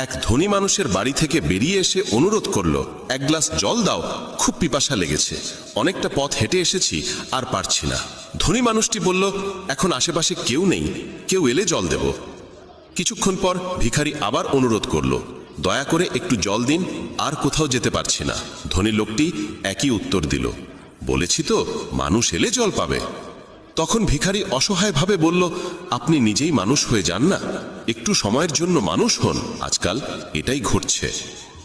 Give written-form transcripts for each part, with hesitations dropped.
এক ধনী মানুষের বাড়ি থেকে বেরিয়ে এসে অনুরোধ করলো, এক গ্লাস জল দাও, খুব পিপাসা লেগেছে, অনেকটা পথ হেঁটে এসেছি, আর পারছি না। ধনী মানুষটি বলল, এখন আশেপাশে কেউ নেই, কেউ এলে জল দেব। কিছুক্ষণ পর ভিখারি আবার অনুরোধ করলো, দয়া করে একটু জল দিন, আর কোথাও যেতে পারছি না। ধনী লোকটি একই উত্তর দিল, বলেছি তো মানুষ এলে জল পাবে। তখন ভিখারি অসহায়ভাবে বলল, আপনি নিজেই মানুষ হয়ে যান না, একটু সময়ের জন্য মানুষ হন। আজকাল এটাই ঘটছে,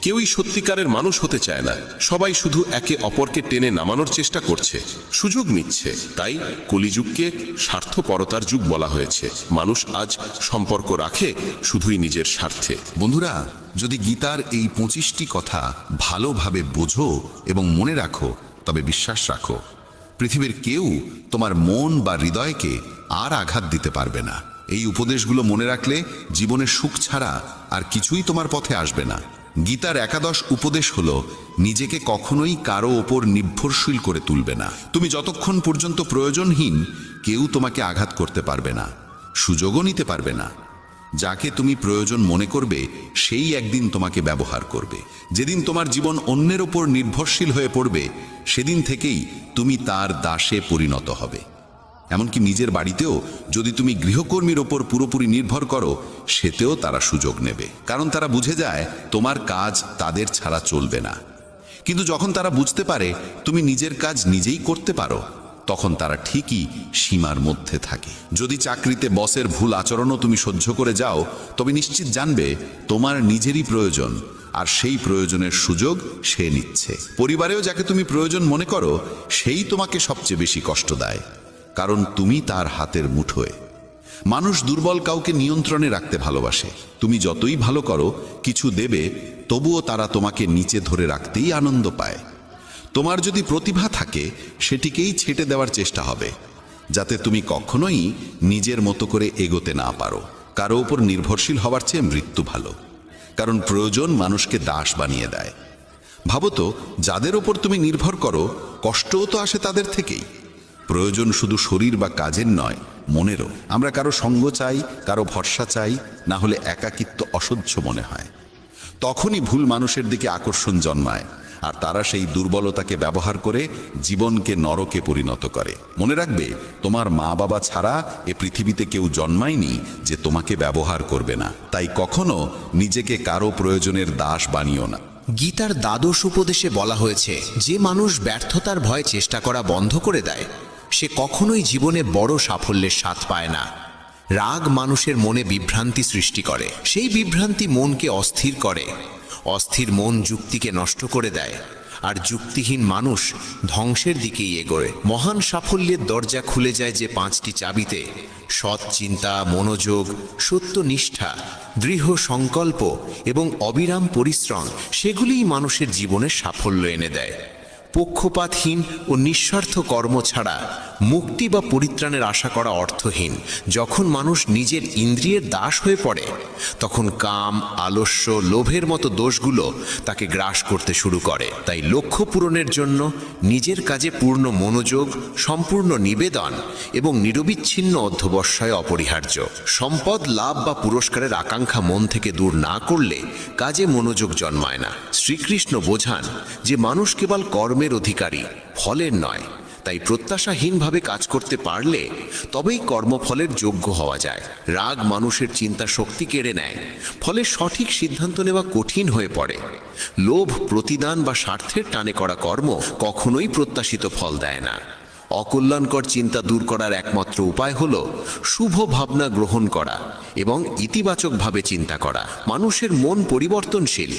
কেউই সত্যিকারের মানুষ হতে চায় না, সবাই শুধু একে অপরকে টেনে নামানোর চেষ্টা করছে, সুযোগ নিচ্ছে। তাই কলিযুগকে স্বার্থপরতার যুগ বলা হয়েছে। মানুষ আজ সম্পর্ক রাখে শুধুই নিজের স্বার্থে। বন্ধুরা, যদি গীতার এই 25টি কথা ভালোভাবে বোঝো এবং মনে রাখো, তবে বিশ্বাস রাখো, পৃথিবীর কেউ তোমার মন বা হৃদয়কে আর আঘাত দিতে পারবে না। এই উপদেশগুলো মনে রাখলে জীবনের সুখ ছাড়া আর কিছুই তোমার পথে আসবে না। গীতার একাদশ উপদেশ হলো, নিজেকে কখনোই কারো ওপর নির্ভরশীল করে তুলবে না। তুমি যতক্ষণ পর্যন্ত প্রয়োজনহীন, কেউ তোমাকে আঘাত করতে পারবে না, সুযোগও নিতে পারবে না। যাকে তুমি প্রয়োজন মনে করবে, সেই একদিন তোমাকে ব্যবহার করবে। যেদিন তোমার জীবন অন্যের ওপর নির্ভরশীল হয়ে পড়বে, সেদিন থেকেই তুমি তার দাসে পরিণত হবে। এমনকি নিজের বাড়িতেও যদি তুমি গৃহকর্মীর ওপর পুরোপুরি নির্ভর করো, সেতেও তারা সুযোগ নেবে, কারণ তারা বুঝে যায় তোমার কাজ তাদের ছাড়া চলবে না। কিন্তু যখন তারা বুঝতে পারে তুমি নিজের কাজ নিজেই করতে পারো, তখন তারা ঠিকই সীমার মধ্যে থাকে। যদি চাকরিতে বসের ভুল আচরণও তুমি সহ্য করে যাও, তবে নিশ্চিত জানবে তোমার নিজেরই প্রয়োজন, আর সেই প্রয়োজনের সুযোগ সে নিচ্ছে। পরিবারেও যাকে তুমি প্রয়োজন মনে করো, সেই তোমাকে সবচেয়ে বেশি কষ্ট দেয়, কারণ তুমি তার হাতের মুঠোয়। মানুষ দুর্বল কাউকে নিয়ন্ত্রণে রাখতে ভালোবাসে। তুমি যতই ভালো করো, কিছু দেবে, তবুও তারা তোমাকে নিচে ধরে রাখতেই আনন্দ পায়। তোমার যদি প্রতিভা থাকে, সেটিকেই ছেটে দেওয়ার চেষ্টা হবে, যাতে তুমি কখনোই নিজের মতো করে এগোতে না পারো। কারো ওপর নির্ভরশীল হওয়ার চেয়ে মৃত্যু ভালো, কারণ প্রয়োজন মানুষকে দাস বানিয়ে দেয়। ভাবো তো, যাদের ওপর তুমি নির্ভর করো, কষ্টও তো আসে তাদের থেকেই। প্রয়োজন শুধু শরীর বা কাজের নয়, মনেরও। আমরা কারো সঙ্গ চাই, কারো ভরসা চাই, না হলে একাকিত্ব অসহ্য মনে হয়। তখনই ভুল মানুষের দিকে আকর্ষণ জন্মায়, আর তারা সেই দুর্বলতাকে ব্যবহার করে জীবনকে নরকে পরিণত করে। মনে রাখবে, তোমার মা বাবা ছাড়া এ পৃথিবীতে কেউ জন্মায়নি যে তোমাকে ব্যবহার করবে না। তাই কখনো নিজেকে কারো প্রয়োজনের দাস বানিও না। গীতার দ্বাদশ উপদেশে বলা হয়েছে, যে মানুষ ব্যর্থতার ভয়ে চেষ্টা করা বন্ধ করে দেয়, সে কখনোই জীবনে বড় সাফল্যের স্বাদ পায় না। রাগ মানুষের মনে বিভ্রান্তি সৃষ্টি করে, সেই বিভ্রান্তি মনকে অস্থির করে, অস্থির মন যুক্তিকে নষ্ট করে দেয়, আর যুক্তিহীন মানুষ ধ্বংসের দিকেই এগোয়। মহান সাফল্যের দরজা খুলে যায় যে 5টি চাবিতে: সৎ চিন্তা, মনোযোগ, সত্যনিষ্ঠা, দৃঢ় সংকল্প এবং অবিরাম পরিশ্রম। সেগুলিই মানুষের জীবনে সাফল্য এনে দেয়। পক্ষপাতহীন ও নিঃস্বার্থ কর্ম ছাড়া মুক্তি বা পরিত্রাণের আশা করা অর্থহীন। যখন মানুষ নিজের ইন্দ্রিয়ের দাস হয়ে পড়ে, তখন কাম, আলস্য, লোভের মতো দোষগুলো তাকে গ্রাস করতে শুরু করে। তাই লক্ষ্য পূরণের জন্য নিজের কাজে পূর্ণ মনোযোগ, সম্পূর্ণ নিবেদন এবং নিরবিচ্ছিন্ন অধ্যবসায় অপরিহার্য। সম্পদ, লাভ বা পুরস্কারের আকাঙ্ক্ষা মন থেকে দূর না করলে কাজে মনোযোগ জন্মায় না। শ্রীকৃষ্ণ বোঝান যে মানুষ কেবল কর্মের অধিকারী, ফলের নয়। তাই প্রত্যাশাহীনভাবে কাজ করতে পারলে তবেই কর্মফলের যোগ্য হওয়া যায়। রাগ মানুষের চিন্তা শক্তি কেড়ে নেয়, ফলে সঠিক সিদ্ধান্ত নেওয়া কঠিন হয়ে পড়ে। লোভ, প্রতিদান বা স্বার্থের টানে করা কর্ম কখনোই প্রত্যাশিত ফল দেয় না। অকল্যাণকর চিন্তা দূর করার একমাত্র উপায় হলো শুভ ভাবনা গ্রহণ করা এবং ইতিবাচকভাবে চিন্তা করা। মানুষের মন পরিবর্তনশীল।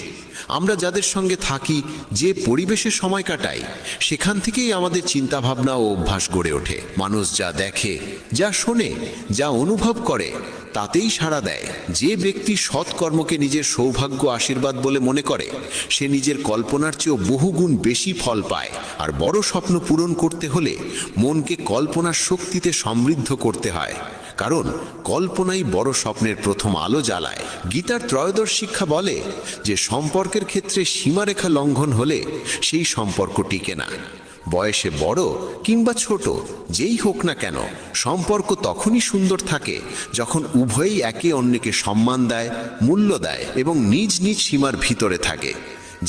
আমরা যাদের সঙ্গে থাকি, যে পরিবেশে সময় কাটাই, সেখান থেকেই আমাদের চিন্তাভাবনা ও অভ্যাস গড়ে ওঠে। মানুষ যা দেখে, যা শোনে, যা অনুভব করে, তাতেই সাড়া দেয়। যে ব্যক্তি সৎকর্মকে নিজের সৌভাগ্য, আশীর্বাদ বলে মনে করে, সে নিজের কল্পনার চেয়েও বহুগুণ বেশি ফল পায়। আর বড় স্বপ্ন পূরণ করতে হলে মনকে কল্পনার শক্তিতে সমৃদ্ধ করতে হয়, কারণ কল্পনাই বড় স্বপ্নের প্রথম আলো জ্বালায়। গীতার ত্রয়োদশ শিক্ষা বলে যে সম্পর্কের ক্ষেত্রে সীমারেখা লঙ্ঘন হলে সেই সম্পর্ক টিকে না। বয়সে বড় কিংবা ছোট যেই হোক না কেন, সম্পর্ক তখনই সুন্দর থাকে যখন উভয়ই একে অন্যকে সম্মান দেয়, মূল্য দেয় এবং নিজ নিজ সীমার ভিতরে থাকে।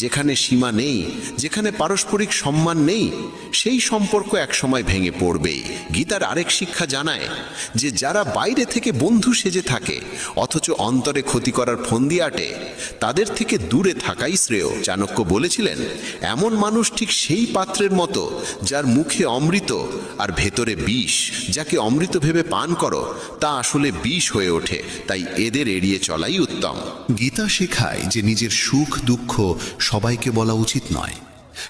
যেখানে সীমা নেই, যেখানে পারস্পরিক সম্মান নেই, সেই সম্পর্ক একসময় ভেঙে পড়বেই। গীতার আরেক শিক্ষা জানায় যে যারা বাইরে থেকে বন্ধু সেজে থাকে অথচ অন্তরে ক্ষতি করার ফন্দি আটে, তাদের থেকে দূরে থাকাই শ্রেয়। চাণক্য বলেছিলেন, এমন মানুষ ঠিক সেই পাত্রের মতো যার মুখে অমৃত আর ভেতরে বিষ। যাকে অমৃত ভেবে পান করো তা আসলে বিষ হয়ে ওঠে, তাই এদের এড়িয়ে চলাই উত্তম। গীতা শেখায় যে নিজের সুখ দুঃখ সবাইকে বলা উচিত নয়,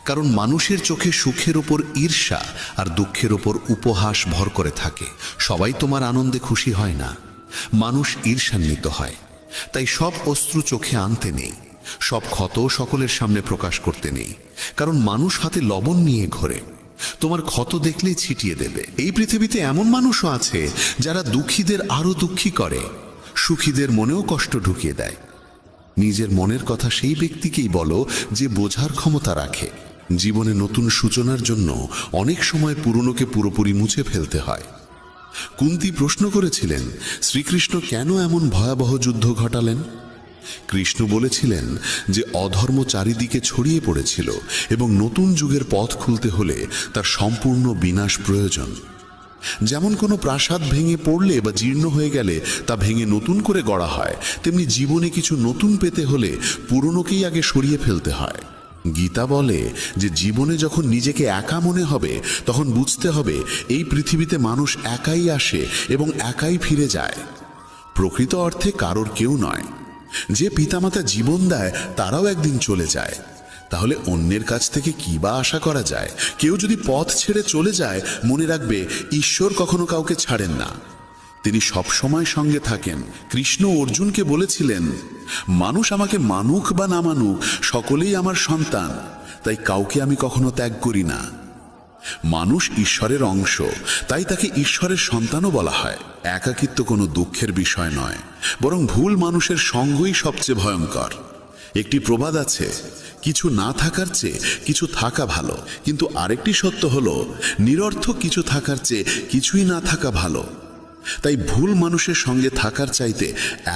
কারণ মানুষের চোখে সুখের ওপর ঈর্ষা আর দুঃখের ওপর উপহাস ভর করে থাকে। সবাই তোমার আনন্দে খুশি হয় না, মানুষ ঈর্ষান্বিত হয়। তাই সব অশ্রু চোখে আনতে নেই, সব ক্ষত সকলের সামনে প্রকাশ করতে নেই, কারণ মানুষ হাতে লবণ নিয়ে ঘোরে, তোমার ক্ষত দেখলেই ছিটিয়ে দেবে। এই পৃথিবীতে এমন মানুষও আছে যারা দুঃখীদের আরো দুঃখী করে, সুখীদের মনেও কষ্ট ঢুকিয়ে দেয়। নিজের মনের কথা সেই ব্যক্তিকেই বলো যে বোঝার ক্ষমতা রাখে। জীবনে নতুন সূচনার জন্য অনেক সময় পুরনোকে পুরোপুরি মুছে ফেলতে হয়। কুন্তী প্রশ্ন করেছিলেন, শ্রীকৃষ্ণ কেন এমন ভয়াবহ যুদ্ধ ঘটালেন? কৃষ্ণ বলেছিলেন যে অধর্ম চারিদিকে ছড়িয়ে পড়েছিল এবং নতুন যুগের পথ খুলতে হলে তার সম্পূর্ণ বিনাশ প্রয়োজন। যেমন কোনো প্রাসাদ ভেঙে পড়লে বা জীর্ণ হয়ে গেলে তা ভেঙে নতুন করে গড়া হয়, তেমনি জীবনে কিছু নতুন পেতে হলে পুরনোকেই আগে সরিয়ে ফেলতে হয়। গীতা বলে যে জীবনে যখন নিজেকে একা মনে হবে তখন বুঝতে হবে এই পৃথিবীতে মানুষ একাই আসে এবং একাই ফিরে যায়। প্রকৃত অর্থে কারোর কেউ নয়। যে পিতামাতা জীবন দেয় তারাও একদিন চলে যায়। তাহলে অন্যের কাছ থেকে কি বা আশা করা যায়? কেউ যদি পথ ছেড়ে চলে যায়, মনে রাখবে ঈশ্বর কখনো কাউকে ছাড়েন না, তিনি সব সময় সঙ্গে থাকেন। কৃষ্ণ অর্জুনকে বলেছিলেন, মানুষ আমাকে মানুক বা না মানুক সকলেই আমার সন্তান, তাই কাউকে আমি কখনো ত্যাগ করি না। মানুষ ঈশ্বরের অংশ, তাই তাকে ঈশ্বরের সন্তানও বলা হয়। একাকিত্ব কোনো দুঃখের বিষয় নয়, বরং ভুল মানুষের সঙ্গই সবচেয়ে ভয়ঙ্কর। একটি প্রবাদ আছে, কিছু না থাকার চেয়ে কিছু থাকা ভালো, কিন্তু আরেকটি সত্য হলো নিরর্থক কিছু থাকার চেয়ে কিছুই না থাকা ভালো। তাই ভুল মানুষের সঙ্গে থাকার চাইতে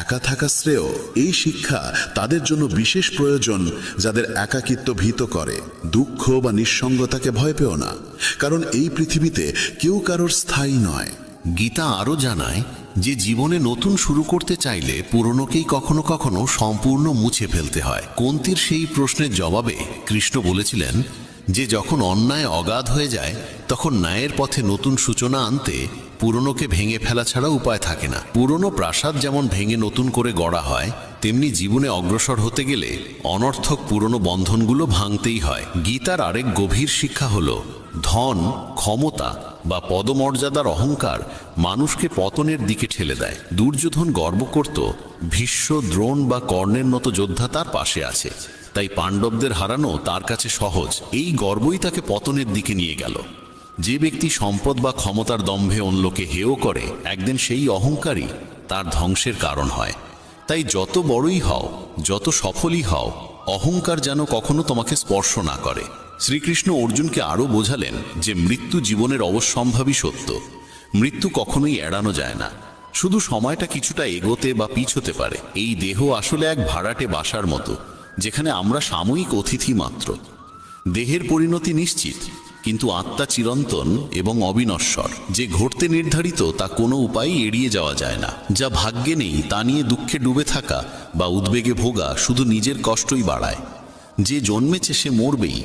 একা থাকা শ্রেয়। এই শিক্ষা তাদের জন্য বিশেষ প্রয়োজন যাদের একাকিত্ব ভীত করে। দুঃখ বা নিঃসঙ্গতাকে ভয় পেও না, কারণ এই পৃথিবীতে কেউ কারোর স্থায়ী নয়। গীতা আরও জানায় যে জীবনে নতুন শুরু করতে চাইলে পুরনোকেই কখনো কখনো সম্পূর্ণ মুছে ফেলতে হয়। কুন্তীর সেই প্রশ্নের জবাবে কৃষ্ণ বলেছিলেন যে যখন অন্যায় অগাধ হয়ে যায় তখন ন্যায়ের পথে নতুন সূচনা আনতে পুরনোকে ভেঙে ফেলা ছাড়া উপায় থাকে না। পুরনো প্রাসাদ যেমন ভেঙে নতুন করে গড়া হয়, তেমনি জীবনে অগ্রসর হতে গেলে অনর্থক পুরনো বন্ধনগুলো ভাঙতেই হয়। গীতার আরেক গভীর শিক্ষা হলো ধন, ক্ষমতা বা পদমর্যাদার অহংকার মানুষকে পতনের দিকে ঠেলে দেয়। দুর্যোধন গর্ব করত ভীষ্ম, দ্রোণ বা কর্ণের মতো যোদ্ধা তার পাশে আছে, তাই পাণ্ডবদের হারানো তার কাছে সহজ। এই গর্বই তাকে পতনের দিকে নিয়ে গেল। যে ব্যক্তি সম্পদ বা ক্ষমতার দম্ভে অন্যকে হেয় করে, একদিন সেই অহংকারই তার ধ্বংসের কারণ হয়। তাই যত বড়ই হও, যত সফলই হও, অহংকার যেন কখনো তোমাকে স্পর্শ না করে। শ্রীকৃষ্ণ অর্জুনকে আরও বোঝালেন যে মৃত্যু জীবনের অবশ্যম্ভাবী সত্য। মৃত্যু কখনোই এড়ানো যায় না, শুধু সময়টা কিছুটা এগোতে বা পিছোতে পারে। এই দেহ আসলে এক ভাড়াটে বাসার মতো, যেখানে আমরা সাময়িক অতিথি মাত্র। দেহের পরিণতি নিশ্চিত, কিন্তু আত্মা চিরন্তন এবং অবিনশ্বর। যে ঘটতে নির্ধারিত তা কোনো উপায় এড়িয়ে যাওয়া যায় না। যা ভাগ্যে নেই তা নিয়ে দুঃখে ডুবে থাকা বা উদ্বেগে ভোগা শুধু নিজের কষ্টই বাড়ায়। যে জন্মেছে সে মরবেই,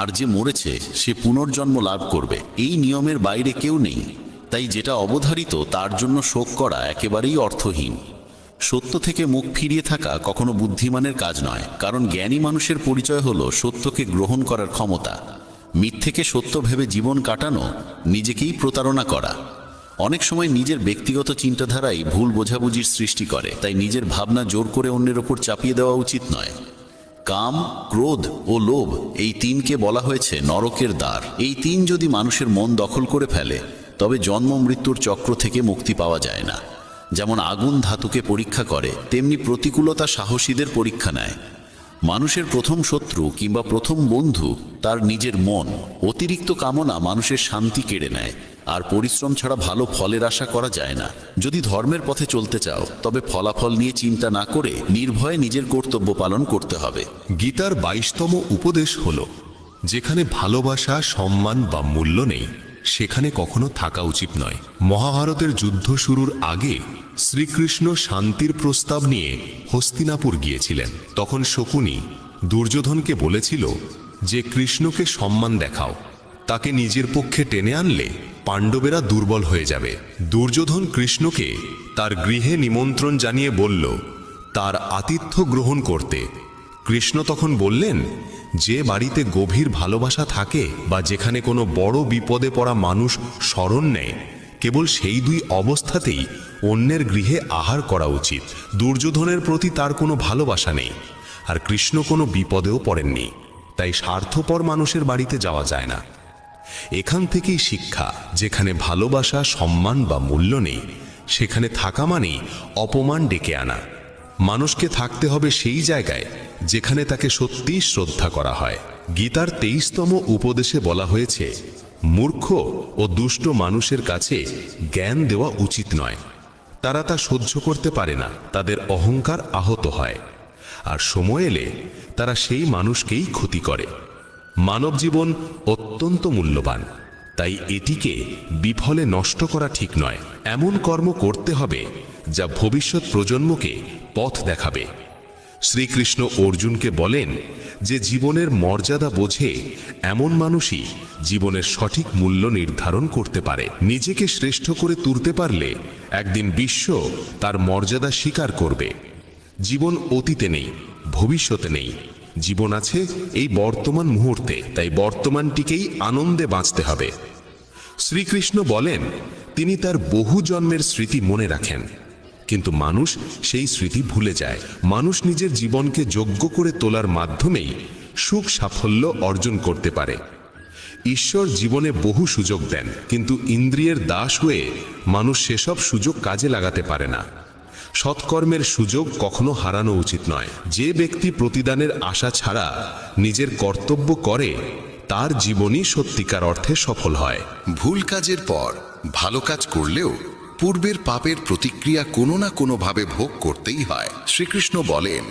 আর যে মরেছে সে পুনর্জন্ম লাভ করবে। এই নিয়মের বাইরে কেউ নেই, তাই যেটা অবধারিত তার জন্য শোক করা একেবারেই অর্থহীন। সত্য থেকে মুখ ফিরিয়ে থাকা কখনো বুদ্ধিমানের কাজ নয়, কারণ জ্ঞানী মানুষের পরিচয় হলো সত্যকে গ্রহণ করার ক্ষমতা। মিথ্যেকে সত্য ভেবে জীবন কাটানো নিজেকেই প্রতারণা করা। অনেক সময় নিজের ব্যক্তিগত চিন্তাধারাই ভুল বোঝাবুঝির সৃষ্টি করে, তাই নিজের ভাবনা জোর করে অন্যের ওপর চাপিয়ে দেওয়া উচিত নয়। কাম, ক্রোধ ও লোভ, এই তিনকে বলা হয়েছে নরকের দ্বার। এই তিন যদি মানুষের মন দখল করে ফেলে তবে জন্ম মৃত্যুর চক্র থেকে মুক্তি পাওয়া যায় না। যেমন আগুন ধাতুকে পরীক্ষা করে, তেমনি প্রতিকূলতা সাহসীদের পরীক্ষা নেয়। মানুষের প্রথম শত্রু কিংবা প্রথম বন্ধু তার নিজের মন। অতিরিক্ত কামনা মানুষের শান্তি কেড়ে নেয়, আর পরিশ্রম ছাড়া ভালো ফলের আশা করা যায় না। যদি ধর্মের পথে চলতে চাও, তবে ফলাফল নিয়ে চিন্তা না করে নির্ভয়ে নিজের কর্তব্য পালন করতে হবে। গীতার 22তম উপদেশ হল, যেখানে ভালোবাসা, সম্মান বা মূল্য নেই, সেখানে কখনো থাকা উচিত নয়। মহাভারতের যুদ্ধ শুরুর আগে শ্রীকৃষ্ণ শান্তির প্রস্তাব নিয়ে হস্তিনাপুর গিয়েছিলেন। তখন শকুনি দুর্যোধনকে বলেছিল যে কৃষ্ণকে সম্মান দেখাও, তাকে নিজের পক্ষে টেনে আনলে পাণ্ডবেরা দুর্বল হয়ে যাবে। দুর্যোধন কৃষ্ণকে তার গৃহে নিমন্ত্রণ জানিয়ে বলল তার আতিথ্য গ্রহণ করতে। কৃষ্ণ তখন বললেন, যে বাড়িতে গভীর ভালোবাসা থাকে বা যেখানে কোনো বড় বিপদে পড়া মানুষ শরণ নেয়, কেবল সেই দুই অবস্থাতেই অন্যের গৃহে আহার করা উচিত। দুর্যোধনের প্রতি তার কোনো ভালোবাসা নেই, আর কৃষ্ণ কোনো বিপদেও পড়েননি, তাই স্বার্থপর মানুষের বাড়িতে যাওয়া যায় না। এখান থেকেই শিক্ষা, যেখানে ভালোবাসা, সম্মান বা মূল্য নেই, সেখানে থাকা মানেই অপমান ডেকে আনা। মানুষকে থাকতে হবে সেই জায়গায় যেখানে তাকে সত্যিই শ্রদ্ধা করা হয়। গীতার 23তম উপদেশে বলা হয়েছে, মূর্খ ও দুষ্ট মানুষের কাছে জ্ঞান দেওয়া উচিত নয়। তারা তা সহ্য করতে পারে না, তাদের অহংকার আহত হয়, আর সময় এলে তারা সেই মানুষকেই ক্ষতি করে। মানব জীবন অত্যন্ত মূল্যবান, তাই এটিকে বিফলে নষ্ট করা ঠিক নয়। এমন কর্ম করতে হবে যা ভবিষ্যৎ প্রজন্মকে পথ দেখাবে। শ্রীকৃষ্ণ অর্জুনকে বলেন যে জীবনের মর্যাদা বোঝে এমন মানুষই জীবনের সঠিক মূল্য নির্ধারণ করতে পারে। নিজেকে শ্রেষ্ঠ করে তুলতে পারলে একদিন বিশ্ব তার মর্যাদা স্বীকার করবে। জীবন অতীতে নেই, ভবিষ্যতে নেই, জীবন আছে এই বর্তমান মুহূর্তে, তাই বর্তমানটিকেই আনন্দে বাঁচতে হবে। শ্রীকৃষ্ণ বলেন তিনি তার বহু জন্মের স্মৃতি মনে রাখেন, কিন্তু মানুষ সেই স্মৃতি ভুলে যায়। মানুষ নিজের জীবনকে যোগ্য করে তোলার মাধ্যমেই সুখ সাফল্য অর্জন করতে পারে। ঈশ্বর জীবনে বহু সুযোগ দেন, কিন্তু ইন্দ্রিয়ের দাস হয়ে মানুষ সেসব সুযোগ কাজে লাগাতে পারে না। সৎকর্মের সুযোগ কখনো হারানো উচিত নয়। যে ব্যক্তি প্রতিদানের আশা ছাড়া নিজের কর্তব্য করে, তার জীবনই সত্যিকার অর্থে সফল হয়। ভুল কাজের পর ভালো কাজ করলেও পূর্বের পাপের প্রতিক্রিয়া কোনো না কোনোভাবে ভোগ করতেই হয়। শ্রীকৃষ্ণ বলেন,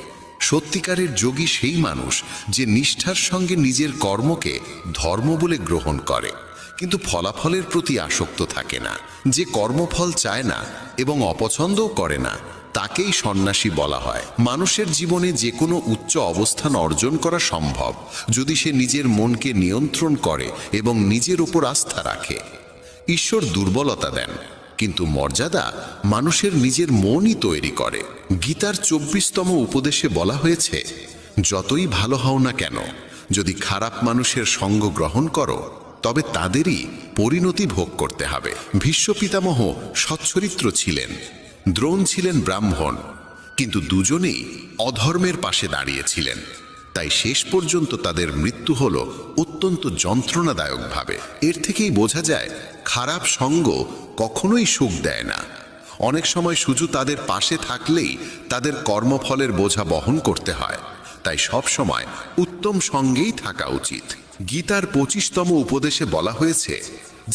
সত্যিকারের যোগী সেই মানুষ যে নিষ্ঠার সঙ্গে নিজের কর্মকে ধর্ম বলে গ্রহণ করে, কিন্তু ফলাফলের প্রতি আসক্ত থাকে না। যে কর্মফল চায় না এবং অপছন্দও করে না, তাকেই সন্ন্যাসী বলা হয়। মানুষের জীবনে যে কোনো উচ্চ অবস্থান অর্জন করা সম্ভব যদি সে নিজের মনকে নিয়ন্ত্রণ করে এবং নিজের উপর আস্থা রাখে। ঈশ্বর দুর্বলতা দেন, কিন্তু মর্যাদা মানুষের নিজের মনই তৈরি করে। গীতার 24তম উপদেশে বলা হয়েছে, যতই ভালো হও না কেন, যদি খারাপ মানুষের সঙ্গ গ্রহণ করো, তবে তাদেরই পরিণতি ভোগ করতে হবে। ভীষ্ম পিতামহ সচ্চরিত্র ছিলেন, দ্রোণ ছিলেন ব্রাহ্মণ, কিন্তু দুজনেই অধর্মের পাশে দাঁড়িয়েছিলেন। তাই শেষ পর্যন্ত তাদের মৃত্যু হল অত্যন্ত যন্ত্রণাদায়কভাবে। এর থেকেই বোঝা যায়, খারাপ সঙ্গ কখনোই সুখ দেয় না। অনেক সময় শুধু তাদের পাশে থাকলেই তাদের কর্মফলের বোঝা বহন করতে হয়। তাই সব সময় উত্তম সঙ্গেই থাকা উচিত। গীতার 25তম উপদেশে বলা হয়েছে,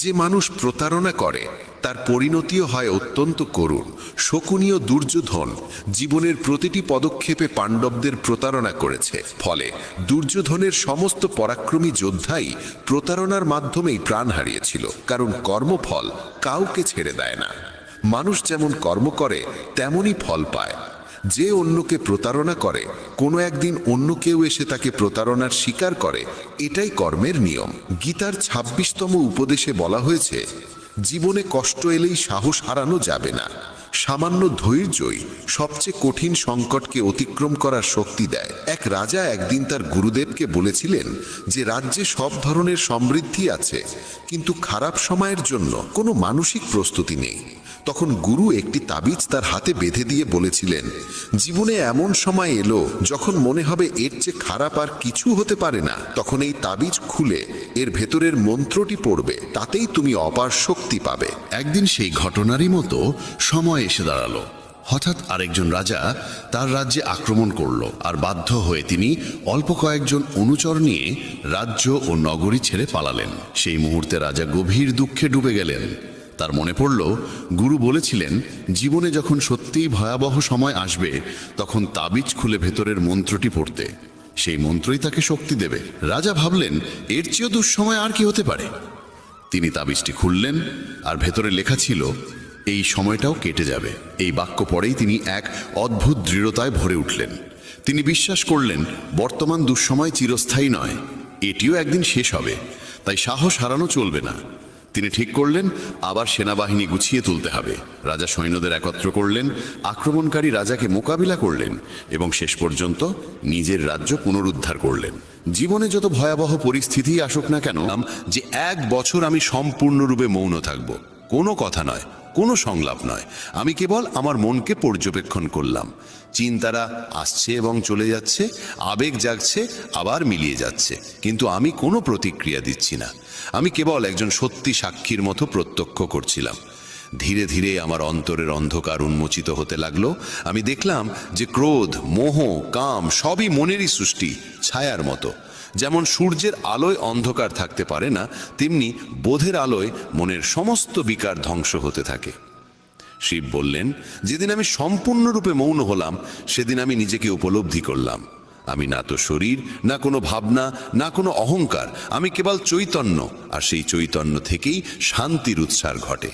যে মানুষ প্রতারণা করে তার পরিণতিও হয় অত্যন্ত করুণ। শকুনি ও দুর্যোধন জীবনের প্রতিটি পদক্ষেপে পাণ্ডবদের প্রতারণা করেছে। ফলে দুর্যোধনের সমস্ত পরাক্রমী যোদ্ধাই প্রতারণার মাধ্যমেই প্রাণ হারিয়েছিল, কারণ কর্মফল কাউকে ছেড়ে দেয় না। মানুষ যেমন কর্ম করে তেমনই ফল পায়। যে অন্যকে প্রতারণা করে, কোনো একদিন অন্য কেউ এসে তাকে প্রতারণার শিকার করে, এটাই কর্মের নিয়ম। গীতার 26তম উপদেশে বলা হয়েছে, জীবনে কষ্ট এলেই সাহস হারানো যাবে না। সামান্য ধৈর্যই সবচেয়ে কঠিন সংকটকে অতিক্রম করার শক্তি দেয়। এক রাজা একদিন তার গুরুদেবকে বলেছিলেন যে রাজ্যে সব ধরনের সমৃদ্ধি আছে, কিন্তু খারাপ সময়ের জন্য কোনো মানসিক প্রস্তুতি নেই। তখন গুরু একটি তাবিজ তার হাতে বেঁধে দিয়ে বলেছিলেন, জীবনে এমন সময় এলো যখন মনে হবে এর চেয়ে খারাপ আর কিছু হতে পারে না, তখন এই তাবিজ খুলে এর ভেতরের মন্ত্রটি পড়বে, তাতেই তুমি অপার শক্তি পাবে। একদিন সেই ঘটনারই মতো সময় এসে দাঁড়ালো। হঠাৎ আরেকজন রাজা তার রাজ্যে আক্রমণ করল, আর বাধ্য হয়ে তিনি অল্প কয়েকজন অনুচর নিয়ে রাজ্য ও নগরী ছেড়ে পালালেন। সেই মুহূর্তে রাজা গভীর দুঃখে ডুবে গেলেন। তার মনে পড়ল, গুরু বলেছিলেন জীবনে যখন সত্যিই ভয়াবহ সময় আসবে তখন তাবিজ খুলে ভেতরের মন্ত্রটি পড়তে, সেই মন্ত্রই তাকে শক্তি দেবে। রাজা ভাবলেন এর চেয়েও দুঃসময় আর কি হতে পারে। তিনি তাবিজটি খুললেন, আর ভেতরে লেখা ছিল এই সময়টাও কেটে যাবে। এই বাক্য পড়েই তিনি এক অদ্ভুত দৃঢ়তায় ভরে উঠলেন। তিনি বিশ্বাস করলেন বর্তমান দুঃসময় চিরস্থায়ী নয়, এটিও একদিন শেষ হবে, তাই সাহস হারানো চলবে না। তিনি ঠিক করলেন আবার সেনাবাহিনী গুছিয়ে তুলতে হবে। রাজা সৈন্যদের একত্র করলেন, আক্রমণকারী রাজাকে মোকাবিলা করলেন এবং শেষ পর্যন্ত নিজের রাজ্য পুনরুদ্ধার করলেন। জীবনে যত ভয়াবহ পরিস্থিতি আসুক না কেন, যে 1 বছর আমি সম্পূর্ণরূপে মৌন থাকব, কোনো কথা নয়, কোনো সংলাপ নয়। আমি কেবল আমার মনকে পর্যবেক্ষণ করলাম। চিন্তারা আসছে এবং চলে যাচ্ছে, আবেগ জাগছে আবার মিলিয়ে যাচ্ছে, কিন্তু আমি কোনো প্রতিক্রিয়া দিচ্ছি না। আমি কেবল একজন সত্যি সাক্ষীর মতো প্রত্যক্ষ করছিলাম। ধীরে ধীরে আমার অন্তরের অন্ধকার উন্মোচিত হতে লাগলো। আমি দেখলাম যে ক্রোধ, মোহ, কাম সবই মনেরই সৃষ্টি, ছায়ার মতো। যেমন সূর্যের আলোয় অন্ধকার থাকতে পারে না, তেমনি বোধের আলোয় মনের সমস্ত বিকার ধ্বংস হতে থাকে। শিব বললেন, যেদিন আমি সম্পূর্ণরূপে মৌন হলাম সেদিন আমি নিজেকে উপলব্ধি করলাম। আমি না তো শরীর, না কোনো ভাবনা, না কোনো অহংকার, আমি কেবল চৈতন্য, আর সেই চৈতন্য থেকেই শান্তির উৎসার ঘটে।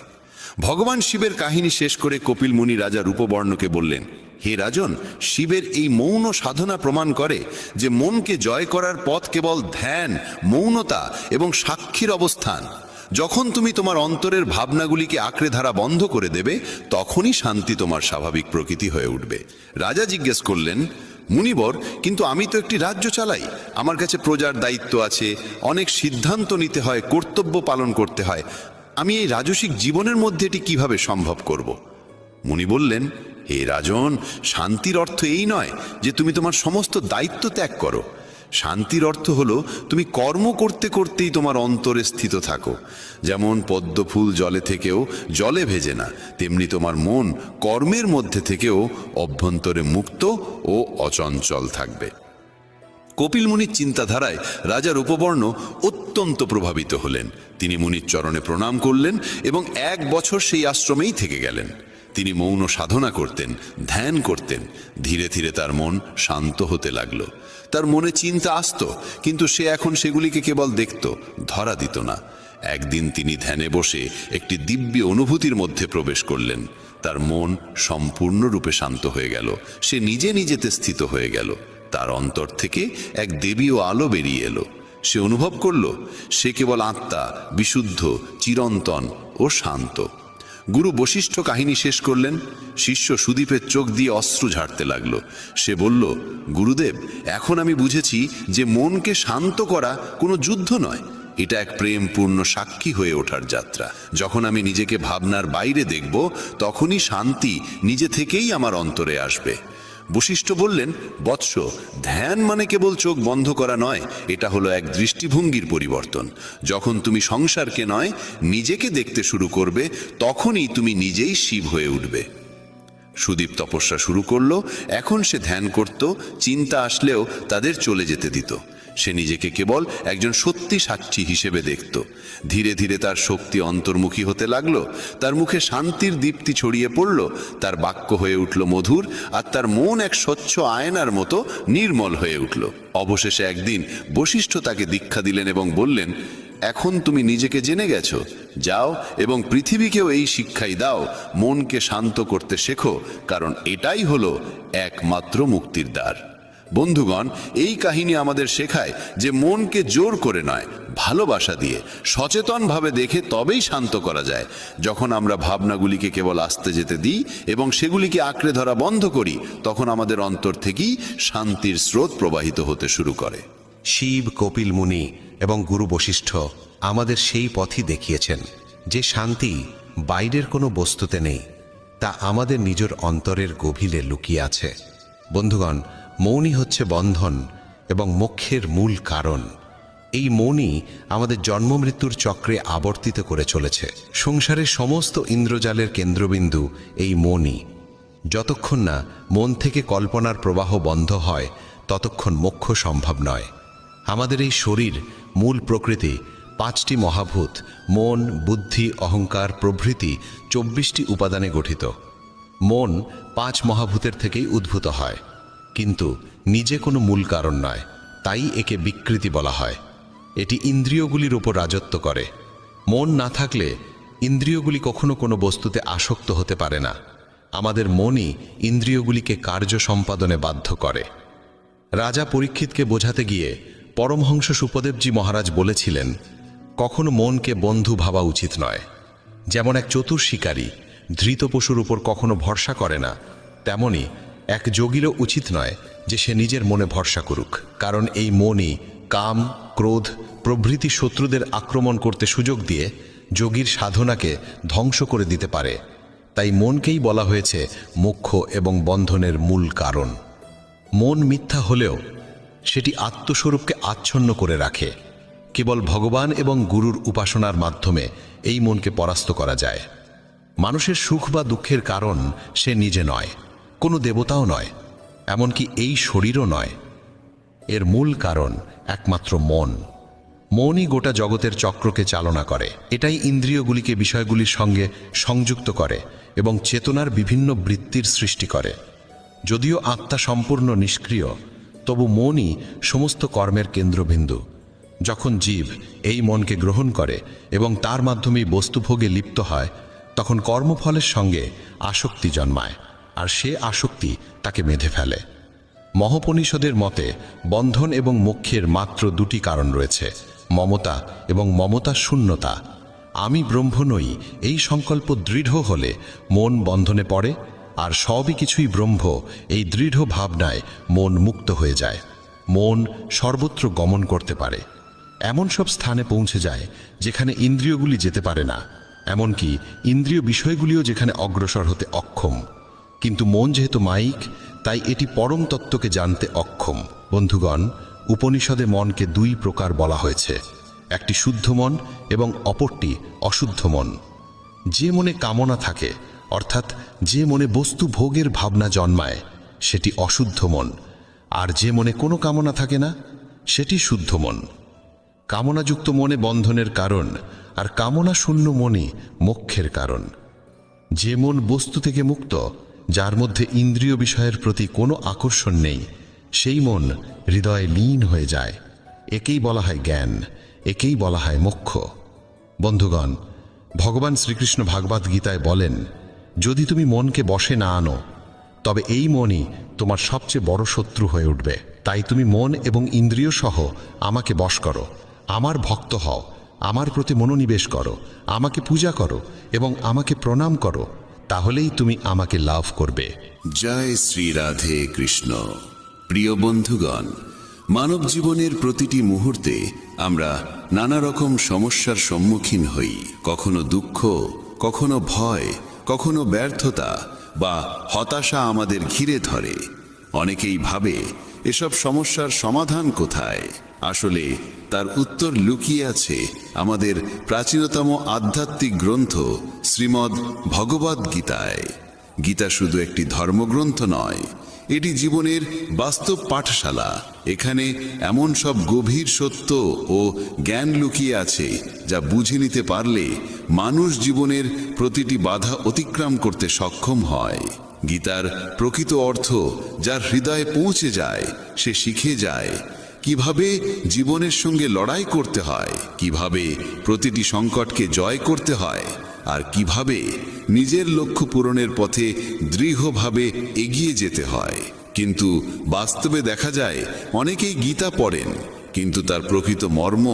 ভগবান শিবের কাহিনী শেষ করে কপিল মুনি রাজা রূপবর্ণকে বললেন, হে রাজন, শিবের এই মৌন সাধনা প্রমাণ করে যে মনকে জয় করার পথ কেবল ধ্যান, মৌনতা এবং সাক্ষীর অবস্থান। যখন তুমি তোমার অন্তরের ভাবনাগুলিকে আঁকড়ে ধরা বন্ধ করে দেবে, তখনই শান্তি তোমার স্বাভাবিক প্রকৃতি হয়ে উঠবে। রাজা জিজ্ঞেস করলেন, মুনিবর, কিন্তু আমি তো একটি রাজ্য চালাই, আমার কাছে প্রজার দায়িত্ব আছে, অনেক সিদ্ধান্ত নিতে হয়, কর্তব্য পালন করতে হয়। আমি এই রাজসিক জীবনের মধ্যে এটি কিভাবে সম্ভব করব? মুনি বললেন, হে রাজন, শান্তির অর্থ এই নয় যে তুমি তোমার সমস্ত দায়িত্ব ত্যাগ করো। শান্তির অর্থ হলো তুমি কর্ম করতে করতেই তোমার অন্তরে স্থিত থাকো। যেমন পদ্ম ফুল জলে থেকেও জলে ভেজে না, তেমনি তোমার মন কর্মের মধ্যে থেকেও অভ্যন্তরে মুক্ত ও অচঞ্চল থাকবে। কপিল মুনির চিন্তাধারায় রাজা রূপবর্ণ অত্যন্ত প্রভাবিত হলেন। তিনি মুনির চরণে প্রণাম করলেন এবং 1 বছর সেই আশ্রমেই থেকে গেলেন। তিনি মৌন সাধনা করতেন, ধ্যান করতেন। ধীরে ধীরে তার মন শান্ত হতে লাগলো। তার মনে চিন্তা আসতো, কিন্তু সে এখন সেগুলিকে কেবল দেখত, ধরা দিত না। একদিন তিনি ধ্যানে বসে একটি দিব্য অনুভূতির মধ্যে প্রবেশ করলেন। তার মন সম্পূর্ণরূপে শান্ত হয়ে গেল। সে নিজে নিজেতে স্থিত হয়ে গেল। তার অন্তর থেকে এক দেবীয় আলো বেরিয়ে এলো। সে অনুভব করল সে কেবল আত্মা, বিশুদ্ধ, চিরন্তন ও শান্ত। গুরু বশিষ্ঠ কাহিনী শেষ করলেন। শিষ্য সুদীপের চোখ দিয়ে অশ্রু ঝাড়তে লাগলো। সে বলল, গুরুদেব, এখন আমি বুঝেছি যে মনকে শান্ত করা কোনো যুদ্ধ নয়, এটা এক প্রেমপূর্ণ সাক্ষী হয়ে ওঠার যাত্রা। যখন আমি নিজেকে ভাবনার বাইরে দেখব, তখনই শান্তি নিজে থেকেই আমার অন্তরে আসবে। বশিষ্ঠ বললেন, বৎস, ধ্যান মানে কেবল চোখ বন্ধ করা নয়, এটা হলো এক দৃষ্টিভঙ্গির পরিবর্তন। যখন তুমি সংসারকে নয়, নিজেকে দেখতে শুরু করবে, তখনই তুমি নিজেই শিব হয়ে উঠবে। সুদীপ তপস্যা শুরু করলো। এখন সে ধ্যান করত, চিন্তা আসলেও তাদের চলে যেতে দিত। সে নিজেকে কেবল একজন সত্যি সাক্ষী হিসেবে দেখত। ধীরে ধীরে তার শক্তি অন্তর্মুখী হতে লাগলো। তার মুখে শান্তির দীপ্তি ছড়িয়ে পড়ল। তার বাক্য হয়ে উঠল মধুর, আর তার মন এক স্বচ্ছ আয়নার মতো নির্মল হয়ে উঠল। অবশেষে একদিন বশিষ্ঠ তাকে দীক্ষা দিলেন এবং বললেন, এখন তুমি নিজেকে জেনে গেছো, যাও এবং পৃথিবীকেও এই শিক্ষাই দাও, মনকে শান্ত করতে শেখো, কারণ এটাই হলো একমাত্র মুক্তির দ্বার। বন্ধুগণ, এই কাহিনী আমাদের শেখায় যে মনকে জোর করে নয়, ভালোবাসা দিয়ে সচেতনভাবে দেখে তবেই শান্ত করা যায়। যখন আমরা ভাবনাগুলিকে কেবল আসতে যেতে দিই এবং সেগুলিকে আঁকড়ে ধরা বন্ধ করি, তখন আমাদের অন্তর থেকেই শান্তির স্রোত প্রবাহিত হতে শুরু করে। শিব, কপিল মুনি এবং গুরু বশিষ্ঠ আমাদের সেই পথই দেখিয়েছেন যে শান্তি বাইরের কোনো বস্তুতে নেই, তা আমাদের নিজের অন্তরের গভীরে লুকিয়ে আছে। বন্ধুগণ, মৌনই হচ্ছে বন্ধন এবং মোক্ষের মূল কারণ। এই মনই আমাদের জন্ম মৃত্যুর চক্রে আবর্তিত করে চলেছে। সংসারের সমস্ত ইন্দ্রজালের কেন্দ্রবিন্দু এই মনই। যতক্ষণ না মন থেকে কল্পনার প্রবাহ বন্ধ হয় ততক্ষণ মোক্ষ সম্ভব নয়। আমাদের এই শরীর, মূল প্রকৃতি, 5টি মহাভূত মন, বুদ্ধি, অহংকার প্রভৃতি 24টি উপাদানে গঠিত। মন 5 মহাভূতের থেকেই উদ্ভূত হয়, কিন্তু নিজে কোনো মূল কারণ নয়, তাই একে বিকৃতি বলা হয়। এটি ইন্দ্রিয়গুলির উপর রাজত্ব করে। মন না থাকলে ইন্দ্রিয়গুলি কখনো কোনো বস্তুতে আসক্ত হতে পারে না। আমাদের মনই ইন্দ্রিয়গুলিকে কার্য সম্পাদনে বাধ্য করে। রাজা পরীক্ষিতকে বোঝাতে গিয়ে পরমহংস সুপদেবজি মহারাজ বলেছিলেন, কখনো মনকে বন্ধু ভাবা উচিত নয়। যেমন এক চতুর শিকারী ধৃত পশুর উপর কখনো ভরসা করে না, তেমনি এক যোগীরও উচিত নয় যে সে নিজের মনে ভরসা করুক, কারণ এই মনই কাম, ক্রোধ প্রভৃতি শত্রুদের আক্রমণ করতে সুযোগ দিয়ে যোগীর সাধনাকে ধ্বংস করে দিতে পারে। তাই মনকেই বলা হয়েছে মোক্ষ এবং বন্ধনের মূল কারণ। মন মিথ্যা হলেও সেটি আত্মস্বরূপকে আচ্ছন্ন করে রাখে। কেবল ভগবান এবং গুরুর উপাসনার মাধ্যমে এই মনকে পরাস্ত করা যায়। মানুষের সুখ বা দুঃখের কারণ সে নিজে নয়, কোনো দেবতাও নয়, এমনকি এই শরীরও নয়। এর মূল কারণ একমাত্র মন। মনই গোটা জগতের চক্রকে চালনা করে। এটাই ইন্দ্রিয়গুলিকে বিষয়গুলির সঙ্গে সংযুক্ত করে এবং চেতনার বিভিন্ন বৃত্তির সৃষ্টি করে। যদিও আত্মা সম্পূর্ণ নিষ্ক্রিয়, তবু মনই সমস্ত কর্মের কেন্দ্রবিন্দু। যখন জীব এই মনকে গ্রহণ করে এবং তার মাধ্যমেই বস্তুভোগে লিপ্ত হয়, তখন কর্মফলের সঙ্গে আসক্তি জন্মায়, আর সে আসক্তি তাকে বেঁধে ফেলে। মহোপনিষদের মতে বন্ধন এবং মোক্ষের মাত্র 2টি কারণ রয়েছে, মমতা এবং মমতা শূন্যতা। আমি ব্রহ্ম নই, এই সংকল্প দৃঢ় হলে মন বন্ধনে পড়ে, আর সবই কিছুই ব্রহ্ম, এই দৃঢ় ভাবনায় মন মুক্ত হয়ে যায়। মন সর্বত্র গমন করতে পারে, এমন সব স্থানে পৌঁছে যায় যেখানে ইন্দ্রিয়গুলি যেতে পারে না, এমনকি ইন্দ্রিয় বিষয়গুলিও যেখানে অগ্রসর হতে অক্ষম। কিন্তু মন যেহেতু মায়িক, তাই এটি পরম তত্ত্বকে জানতে অক্ষম। বন্ধুগণ, উপনিষদে মনকে 2 প্রকার বলা হয়েছে, একটি শুদ্ধ মন এবং অপরটি অশুদ্ধ মন। যে মনে কামনা থাকে, অর্থাৎ যে মনে বস্তু ভোগের ভাবনা জন্মায়, সেটি অশুদ্ধ মন, আর যে মনে কোনো কামনা থাকে না, সেটি শুদ্ধ মন। কামনাযুক্ত মনে বন্ধনের কারণ, আর কামনা শূন্য মনই মোক্ষের কারণ। যে মন বস্তু থেকে মুক্ত, যার মধ্যে ইন্দ্রিয় বিষয়ের প্রতি কোনো আকর্ষণ নেই, সেই মন হৃদয়ে লীন হয়ে যায়। একেই বলা হয় জ্ঞান, একেই বলা হয় মোক্ষ। বন্ধুগণ, ভগবান শ্রীকৃষ্ণ ভাগবত গীতায় বলেন, যদি তুমি মনকে বশে না আনো, তবে এই মনই তোমার সবচেয়ে বড় শত্রু হয়ে উঠবে। তাই তুমি মন এবং ইন্দ্রিয় সহ আমাকে বশ করো, আমার ভক্ত হও, আমার প্রতি মনোনিবেশ করো, আমাকে পূজা করো এবং আমাকে প্রণাম করো, তাহলেই তুমি আমাকে লাভ করবে। জয় শ্রী রাধে কৃষ্ণ। প্রিয় বন্ধুগণ, মানব জীবনের প্রতিটি মুহূর্তে আমরা নানা রকম সমস্যার সম্মুখীন হই। কখনো দুঃখ, কখনো ভয়, কখনো ব্যর্থতা বা হতাশা আমাদের ঘিরে ধরে। অনেকেই ভাবে এসব সমস্যার সমাধান কোথায়। আসলে তার উত্তর লুকিয়ে আছে আমাদের প্রাচীনতম আধ্যাত্মিক গ্রন্থ শ্রীমদ্ ভগবদ গীতায়। গীতা শুধু একটি ধর্মগ্রন্থ নয়, এটি জীবনের বাস্তব পাঠশালা। এখানে এমন সব গভীর সত্য ও জ্ঞান লুকিয়ে আছে যা বুঝে নিতে পারলে মানুষ জীবনের প্রতিটি বাধা অতিক্রম করতে সক্ষম হয়। গীতার প্রকৃত অর্থ যার হৃদয়ে পৌঁছে যায়, সে শিখে যায় কিভাবে জীবনের সঙ্গে লড়াই করতে হয়, কিভাবে প্রতিটি সংকটকে জয় করতে হয়, আর কিভাবে নিজের লক্ষ্য পূরণের পথে দৃঢ়ভাবে এগিয়ে যেতে হয়। কিন্তু বাস্তবে দেখা যায় অনেকেই গীতা পড়েন, কিন্তু তার প্রকৃত মর্ম,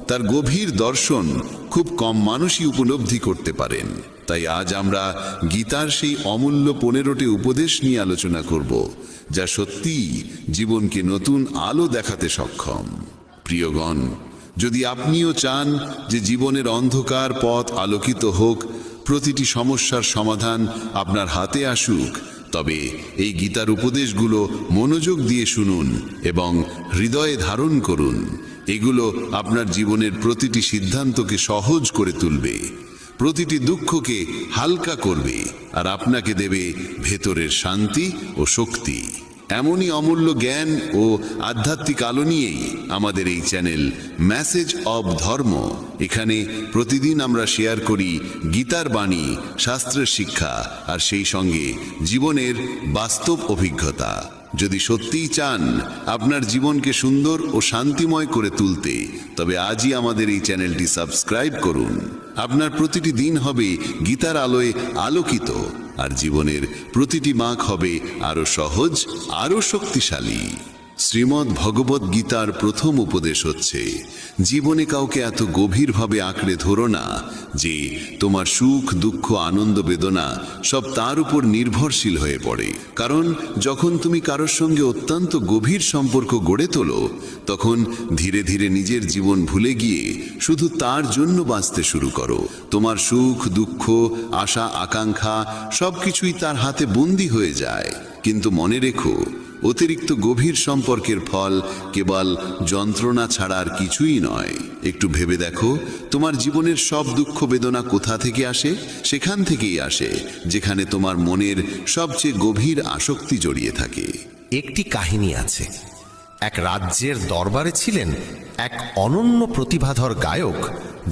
তার গভীর দর্শন খুব কম মানুষই উপলব্ধি করতে পারেন। তাই আজ আমরা গীতার সেই অমূল্য 15টি উপদেশ নিয়ে আলোচনা করব, যা সত্যিই জীবনকে নতুন আলো দেখাতে সক্ষম। প্রিয়গণ, যদি আপনিও চান যে জীবনের অন্ধকার পথ আলোকিত হোক, প্রতিটি সমস্যার সমাধান আপনার হাতে আসুক, তবে এই গীতার উপদেশগুলো মনোযোগ দিয়ে শুনুন এবং হৃদয়ে ধারণ করুন। এগুলো আপনার জীবনের প্রতিটি সিদ্ধান্তকে সহজ করে তুলবে। প্রতিটি দুঃখকে হালকা করবে আর আপনাকে দেবে ভেতরের শান্তি ও শক্তি। এমনই অমূল্য জ্ঞান ও আধ্যাত্মিক আলো নিয়েই আমাদের এই চ্যানেল মেসেজ অব ধর্ম। এখানে প্রতিদিন আমরা শেয়ার করি গীতার বাণী, শাস্ত্রের শিক্ষা আর সেই সঙ্গে জীবনের বাস্তব অভিজ্ঞতা। যদি সত্যিই চান আপনার জীবনকে সুন্দর ও শান্তিময় করে তুলতে, তবে আজই আমাদের এই চ্যানেলটি সাবস্ক্রাইব করুন। আপনার প্রতিটি দিন হবে গীতার আলোয় আলোকিত, আর জীবনের প্রতিটি মার্গ হবে আরো সহজ, আরো শক্তিশালী। শ্রীমদ্ ভগবত গীতার প্রথম উপদেশ হচ্ছে, জীবনে কাউকে এত গভীরভাবে আঁকড়ে ধরো না যে তোমার সুখ, দুঃখ, আনন্দ, বেদনা সব তার উপর নির্ভরশীল হয়ে পড়ে। কারণ যখন তুমি কারোর সঙ্গে অত্যন্ত গভীর সম্পর্ক গড়ে তোলো, তখন ধীরে ধীরে নিজের জীবন ভুলে গিয়ে শুধু তার জন্য বাঁচতে শুরু করো। তোমার সুখ, দুঃখ, আশা, আকাঙ্ক্ষা সবকিছুই তার হাতে বন্দী হয়ে যায়। কিন্তু মনে রেখো, অতিরিক্ত গভীর সম্পর্কের ফল কেবল যন্ত্রণা ছাড়া আর কিছুই নয়। একটু ভেবে দেখো, তোমার জীবনের সব দুঃখ বেদনা কোথা থেকে আসে? সেখান থেকেই আসে যেখানে তোমার মনের সবচেয়ে গভীর আসক্তি জড়িয়ে থাকে। একটি কাহিনী আছে। এক রাজ্যের দরবারে ছিলেন এক অনন্য প্রতিভাধর গায়ক,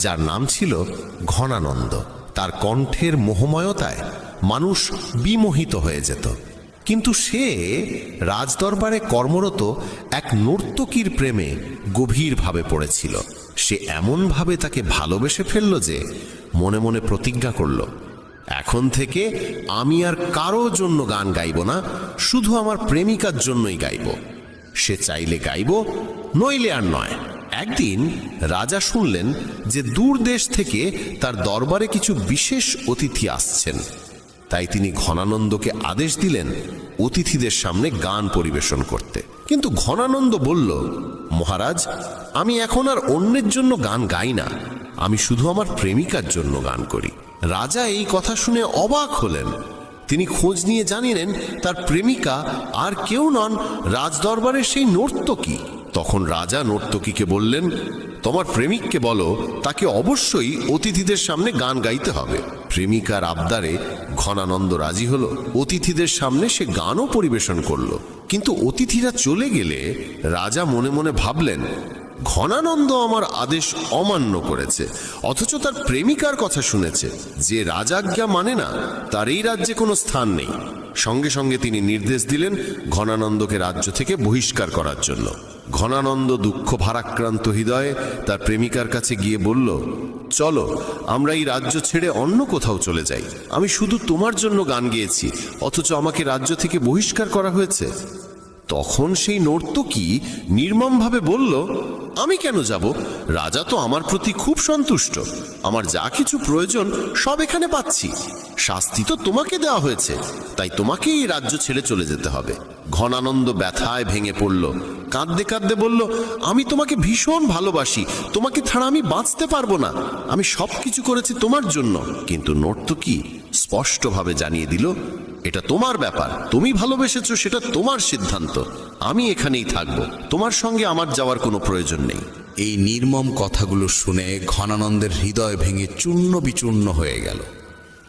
যার নাম ছিল ঘনানন্দ। তার কণ্ঠের মোহময়তায় মানুষ বিমোহিত হয়ে যেত। কিন্তু সে রাজদরবারে কর্মরত এক নর্তকীর প্রেমে গভীরভাবে পড়েছিল। সে এমনভাবে তাকে ভালোবেসে ফেলল যে মনে মনে প্রতিজ্ঞা করল, এখন থেকে আমি আর কারো জন্য গান গাইব না, শুধু আমার প্রেমিকার জন্যই গাইব। সে চাইলে গাইব, নইলে আর নয়। একদিন রাজা শুনলেন যে দূর দেশ থেকে তার দরবারে কিছু বিশেষ অতিথি আসছেন। তাই তিনি ঘনানন্দকে আদেশ দিলেন অতিথিদের সামনে গান পরিবেশন করতে। কিন্তু ঘনানন্দ বলল, মহারাজ, আমি এখন আর অন্যের জন্য গান গাই না, আমি শুধু আমার প্রেমিকার জন্য গান করি। রাজা এই কথা শুনে অবাক হলেন। তিনি খোঁজ নিয়ে জানিলেন তার প্রেমিকা আর কেউ নন, রাজদরবারের সেই নর্তকী। তখন রাজা নর্তকীকে বললেন, তোমার প্রেমিককে বলো তাকে অবশ্যই অতিথিদের সামনে গান গাইতে হবে। প্রেমিকার আবদারে ঘনানন্দ রাজি হলো। অতিথিদের সামনে সে গানও পরিবেশন করলো। কিন্তু অতিথিরা চলে গেলে রাজা মনে মনে ভাবলেন, ঘনানন্দ আমার আদেশ অমান্য করেছে, অথচ তার প্রেমিকার কথা শুনেছে। যে রাজাজ্ঞা মানে না, তার এই রাজ্যে কোনো স্থান নেই। সঙ্গে সঙ্গে তিনি নির্দেশ দিলেন ঘনানন্দকে রাজ্য থেকে বহিষ্কার করার জন্য। ঘনানন্দ দুঃখ ভারাক্রান্ত হৃদয়ে তার প্রেমিকার কাছে গিয়ে বলল, চলো আমরা এই রাজ্য ছেড়ে অন্য কোথাও চলে যাই। আমি শুধু তোমার জন্য গান গেয়েছি, অথচ আমাকে রাজ্য থেকে বহিষ্কার করা হয়েছে। তখন সেই নর্তকী নির্মমভাবে বলল, আমি কেন যাব? রাজা তো আমার প্রতি খুব সন্তুষ্ট। আমার যা কিছু প্রয়োজন সব এখানে পাচ্ছি। শাস্তি তো তোমাকে দেওয়া হয়েছে, তাই তোমাকে এই রাজ্য ছেড়ে চলে যেতে হবে। ঘনানন্দ ব্যথায় ভেঙে পড়ল। কাঁদতে কাঁদতে বলল, আমি তোমাকে ভীষণ ভালোবাসি, তোমাকে ছাড়া আমি বাঁচতে পারবো না। আমি সব কিছু করেছি তোমার জন্য। কিন্তু নর্তকী স্পষ্টভাবে জানিয়ে দিল, এটা তোমার ব্যাপার, তুমি ভালোবেসেছো, সেটা তোমার সিদ্ধান্ত। আমি এখানেই থাকবো, তোমার সঙ্গে আমার যাওয়ার কোনো প্রয়োজন নেই। এই নির্মম কথাগুলো শুনে ঘনানন্দের হৃদয় ভেঙে চূর্ণ বিচূর্ণ হয়ে গেল।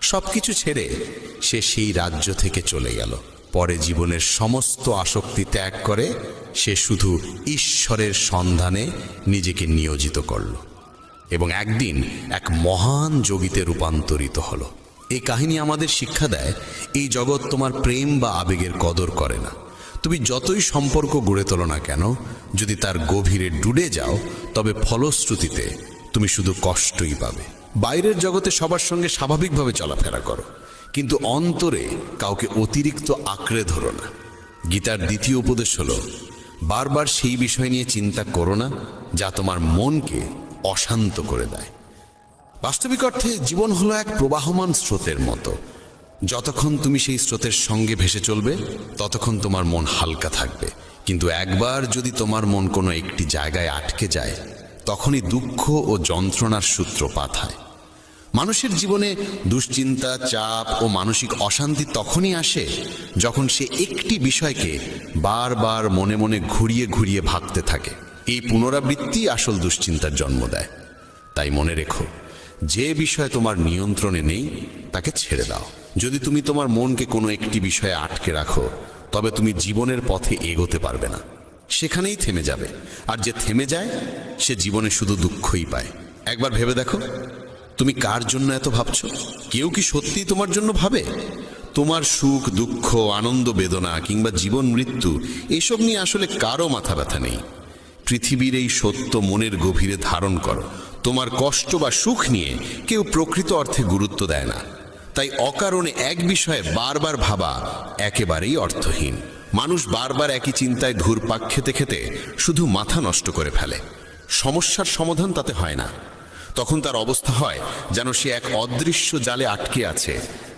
সবকিছু ছেড়ে সে সেই রাজ্য থেকে চলে গেল। পরে জীবনের সমস্ত আসক্তি ত্যাগ করে সে শুধু ঈশ্বরের সন্ধানে নিজেকে নিয়োজিত করল এবং একদিন এক মহান যোগীতে রূপান্তরিত হলো। এই কাহিনী আমাদের শিক্ষা দেয়, এই জগৎ তোমার প্রেম বা আবেগের কদর করে না। তুমি যতই সম্পর্ক গড়ে তোলো না কেন, যদি তার গভীরে ডুবে যাও, তবে ফলশ্রুতিতে তুমি শুধু কষ্টই পাবে। বাইরের জগতে সবার সঙ্গে স্বাভাবিকভাবে চলাফেরা করো, কিন্তু অন্তরে কাউকে অতিরিক্ত আঁকড়ে ধরো না। গীতার দ্বিতীয় উপদেশ হলো, বারবার সেই বিষয় নিয়ে চিন্তা করো না যা তোমার মনকে অশান্ত করে দেয়। বাস্তবিক অর্থে জীবন হলো এক প্রবাহমান স্রোতের মতো। যতক্ষণ তুমি সেই স্রোতের সঙ্গে ভেসে চলবে, ততক্ষণ তোমার মন হালকা থাকবে। কিন্তু একবার যদি তোমার মন কোনো একটি জায়গায় আটকে যায়, তখনই দুঃখ ও যন্ত্রণার সূত্রপাত হয়। মানুষের জীবনে দুশ্চিন্তা, চাপ ও মানসিক অশান্তি তখনই আসে যখন সে একটি বিষয়কে বারবার মনে মনে ঘুরিয়ে ঘুরিয়ে ভাবতে থাকে। এই পুনরাবৃত্তি আসল দুশ্চিন্তার জন্ম দেয়। তাই মনে রেখো, যে বিষয় তোমার নিয়ন্ত্রণে নেই তাকে ছেড়ে দাও। যদি তুমি তোমার মনকে কোনো একটি বিষয়ে আটকে রাখো, তবে তুমি জীবনের পথে এগোতে পারবে না, সেখানেই থেমে যাবে। আর যে থেমে যায় সে জীবনে শুধু দুঃখই পায়। একবার ভেবে দেখো, তুমি কার জন্য এত ভাবছো? কেউ কি সত্যিই তোমার জন্য ভাবে? তোমার সুখ দুঃখ, আনন্দ বেদনা কিংবা জীবন মৃত্যু, এসব নিয়ে আসলে কারো মাথা ব্যথা নেই। পৃথিবীর এই সত্য মনের গভীরে ধারণ করো, তোমার কষ্ট বা সুখ নিয়ে কেউ প্রকৃত অর্থে গুরুত্ব দেয় না। তাই অকারণে এক বিষয়ে বারবার ভাবা একেবারেই অর্থহীন। মানুষ বারবার একই চিন্তায় ঘুরপাক খেতে খেতে শুধু মাথা নষ্ট করে ফেলে। সমস্যার সমাধান তাতে হয় না। তখন তার অবস্থা হয় যেন সে এক অদৃশ্য জালে আটকে আছে,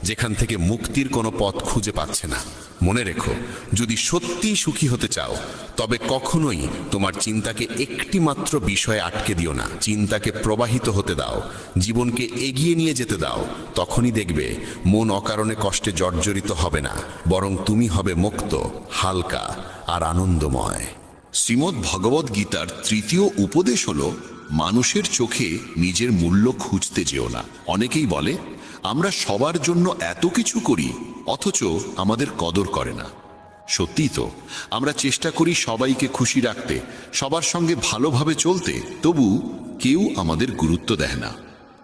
যেখান থেকে মুক্তির কোনো পথ খুঁজে পাচ্ছে না। মনে রেখো, যদি সত্যিই সুখী হতে চাও, তবে কখনোই তোমার চিন্তাকে একটি মাত্র বিষয়ে আটকে দিও না। চিন্তাকে প্রবাহিত হতে দাও, জীবনকে এগিয়ে নিয়ে যেতে দাও। তখনই দেখবে মন অকারণে কষ্টে জর্জরিত হবে না, বরং তুমি হবে মুক্ত, হালকা আর আনন্দময়। শ্রীমদ্ ভগবদ্ গীতার তৃতীয় উপদেশ হলো, মানুষের চোখে নিজের মূল্য খুঁজতে যেও না। অনেকেই বলে, আমরা সবার জন্য এত কিছু করি, অথচ আমাদের কদর করে না। সত্যিই তো, আমরা চেষ্টা করি সবাইকে খুশি রাখতে, সবার সঙ্গে ভালোভাবে চলতে, তবু কেউ আমাদের গুরুত্ব দেয় না।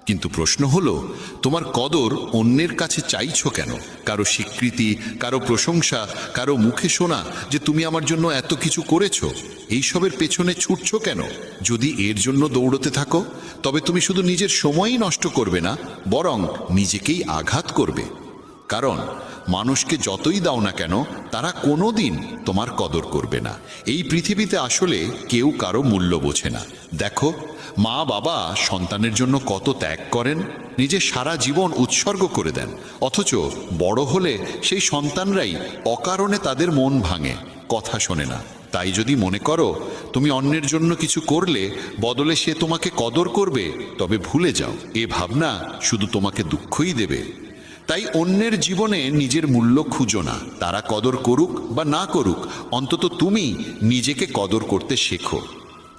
কিন্তু প্রশ্ন হলো, তোমার কদর অন্যের কাছে চাইছো কেন? কারো স্বীকৃতি, কারো প্রশংসা, কারো মুখে শোনা যে তুমি আমার জন্য এত কিছু করেছো, এইসবের পেছনে ছুটছো কেন? যদি এর জন্য দৌড়তে থাকো, তবে তুমি শুধু নিজের সময়ই নষ্ট করবে না, বরং নিজেকেই আঘাত করবে। কারণ মানুষকে যতই দাও না কেন, তারা কোনোদিন তোমার কদর করবে না। এই পৃথিবীতে আসলে কেউ কারো মূল্য বোঝে না। দেখো, মা বাবা সন্তানের জন্য কত ত্যাগ করেন, নিজের সারা জীবন উৎসর্গ করে দেন, অথচ বড় হলে সেই সন্তানরাই অকারণে তাদের মন ভাঙে, কথা শোনে না। তাই যদি মনে করো তুমি অন্যের জন্য কিছু করলে বদলে সে তোমাকে কদর করবে, তবে ভুলে যাও, এ ভাবনা শুধু তোমাকে দুঃখই দেবে। তাই অন্যের জীবনে নিজের মূল্য খুঁজো না। তারা কদর করুক বা না করুক, অন্তত তুমি নিজেকে কদর করতে শেখো।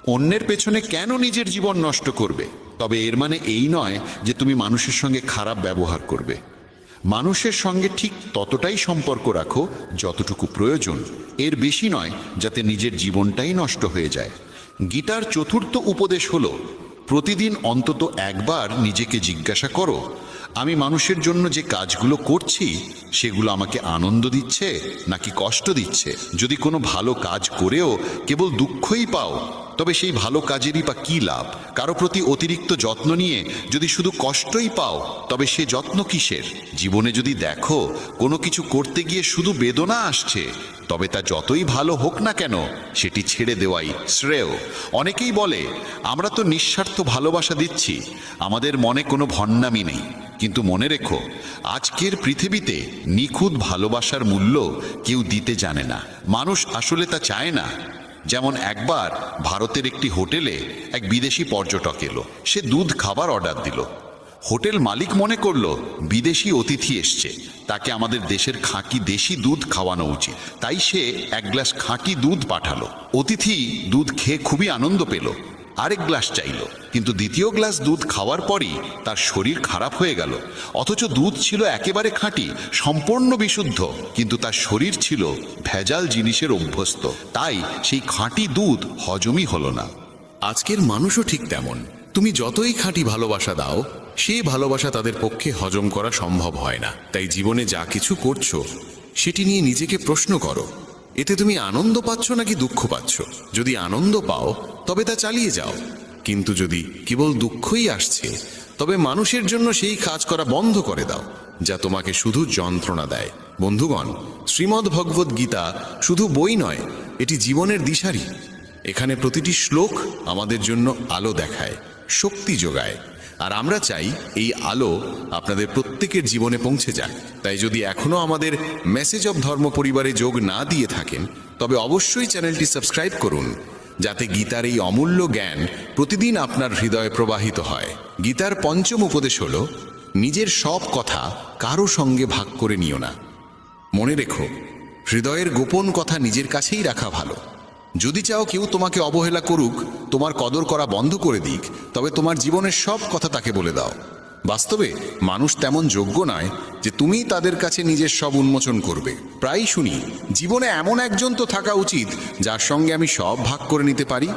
অন্যের পেছনে কেন নিজের জীবন নষ্ট করবে? তবে এর মানে এই নয় যে তুমি মানুষের সঙ্গে খারাপ ব্যবহার করবে। মানুষের সঙ্গে ঠিক ততটাই সম্পর্ক রাখো যতটুকু প্রয়োজন, এর বেশি নয়, যাতে নিজের জীবনটাই নষ্ট হয়ে যায়। গীতার চতুর্থ উপদেশ হলো, প্রতিদিন অন্তত একবার নিজেকে জিজ্ঞাসা করো, আমি মানুষের জন্য যে কাজগুলো করছি সেগুলো আমাকে আনন্দ দিচ্ছে নাকি কষ্ট দিচ্ছে? যদি কোনো ভালো কাজ করেও কেবল দুঃখই পাও, তবে সেই ভালো কাজেরই বা কী লাভ? কারো প্রতি অতিরিক্ত যত্ন নিয়ে যদি শুধু কষ্টই পাও, তবে সে যত্ন কিসের? জীবনে যদি দেখো কোনো কিছু করতে গিয়ে শুধু বেদনা আসছে, তবে তা যতই ভালো হোক না কেন সেটি ছেড়ে দেওয়াই শ্রেয়। অনেকেই বলে, আমরা তো নিঃস্বার্থ ভালোবাসা দিচ্ছি, আমাদের মনে কোনো ভণ্ডামি নেই। কিন্তু মনে রেখো, আজকের পৃথিবীতে নিখুঁত ভালোবাসার মূল্য কেউ দিতে জানে না। মানুষ আসলে তা চায় না। যেমন একবার ভারতের একটি হোটেলে এক বিদেশি পর্যটক এলো। সে দুধ খাবার অর্ডার দিল। হোটেল মালিক মনে করলো বিদেশি অতিথি এসছে, তাকে আমাদের দেশের খাঁটি দেশি দুধ খাওয়ানো উচিত। তাই সে এক গ্লাস খাঁটি দুধ পাঠালো। অতিথি দুধ খেয়ে খুবই আনন্দ পেল, আরেক গ্লাস চাইল। কিন্তু দ্বিতীয় গ্লাস দুধ খাওয়ার পরই তার শরীর খারাপ হয়ে গেল। অথচ দুধ ছিল একেবারে খাঁটি, সম্পূর্ণ বিশুদ্ধ, কিন্তু তার শরীর ছিল ভেজাল জিনিসের অভ্যস্ত। তাই সেই খাঁটি দুধ হজমই হলো না। আজকের মানুষও ঠিক তেমন। তুমি যতই খাঁটি ভালোবাসা দাও, সেই ভালোবাসা তাদের পক্ষে হজম করা সম্ভব হয় না। তাই জীবনে যা কিছু করছো সেটি নিয়ে নিজেকে প্রশ্ন করো, এতে তুমি আনন্দ পাচ্ছ নাকি দুঃখ পাচ্ছ? যদি আনন্দ পাও তবে তা চালিয়ে যাও, কিন্তু যদি কেবল দুঃখই আসছে, তবে মানুষের জন্য সেই কাজ করা বন্ধ করে দাও যা তোমাকে শুধু যন্ত্রণা দেয়। বন্ধুগণ, শ্রীমদ্ ভগবদ গীতা শুধু বই নয়, এটি জীবনের দিশারি। এখানে প্রতিটি শ্লোক আমাদের জন্য আলো দেখায়, শক্তি যোগায়, আর আমরা চাই এই আলো আপনাদের প্রত্যেকের জীবনে পৌঁছে যাক। তাই যদি এখনো আমাদের মেসেজ অব ধর্ম পরিবারে যোগ না দিয়ে থাকেন, তবে অবশ্যই চ্যানেলটি সাবস্ক্রাইব করুন, যাতে গীতার এই অমূল্য জ্ঞান প্রতিদিন আপনার হৃদয়ে প্রবাহিত হয়। গীতার পঞ্চম উপদেশ হল, নিজের সব কথা কারো সঙ্গে ভাগ করে নিও না। মনে রেখো, হৃদয়ের গোপন কথা নিজের কাছেই রাখা ভালো। যদি চাও কেউ তোমাকে অবহেলা করুক, তোমার কদর করা বন্ধ করে দিক, তবে তোমার জীবনের সব কথা তাকে বলে দাও। বাস্তবে মানুষ তেমন যোগ্য নয় যে তুমি তাদের কাছে নিজের সব উন্মোচন করবে। প্রায়ই শুনি, জীবনে এমন একজন তো থাকা উচিত যার সঙ্গে আমি সব ভাগ করে নিতে পারি।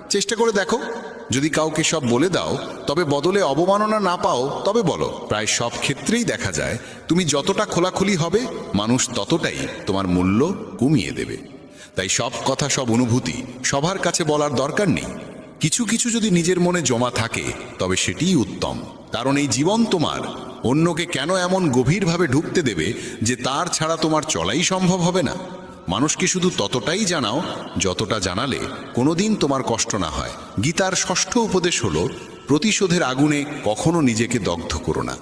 চেষ্টা করে দেখো, যদি কাউকে সব বলে দাও তবে বদলে অবমাননা না পাও তবে বলো। প্রায় সব ক্ষেত্রেই দেখা যায় তুমি যতটা খোলাখুলি হবে মানুষ ততটাই তোমার মূল্য কমিয়ে দেবে। তাই সব কথা, সব অনুভূতি সবার কাছে বলার দরকার নেই। কিছু কিছু যদি নিজের মনে জমা থাকে তবে সেটিই উত্তম। কারণ এই জীবন তোমার, অন্যকে কেন এমন গভীরভাবে ঢুকতে দেবে যে তার ছাড়া তোমার চলাই সম্ভব হবে না? মানুষকে শুধু ততটাই জানাও যতটা জানালে কোনোদিন তোমার কষ্ট না হয়। গীতার ষষ্ঠ উপদেশ হলো, প্রতিশোধের আগুনে কখনো নিজেকে দগ্ধ করো না।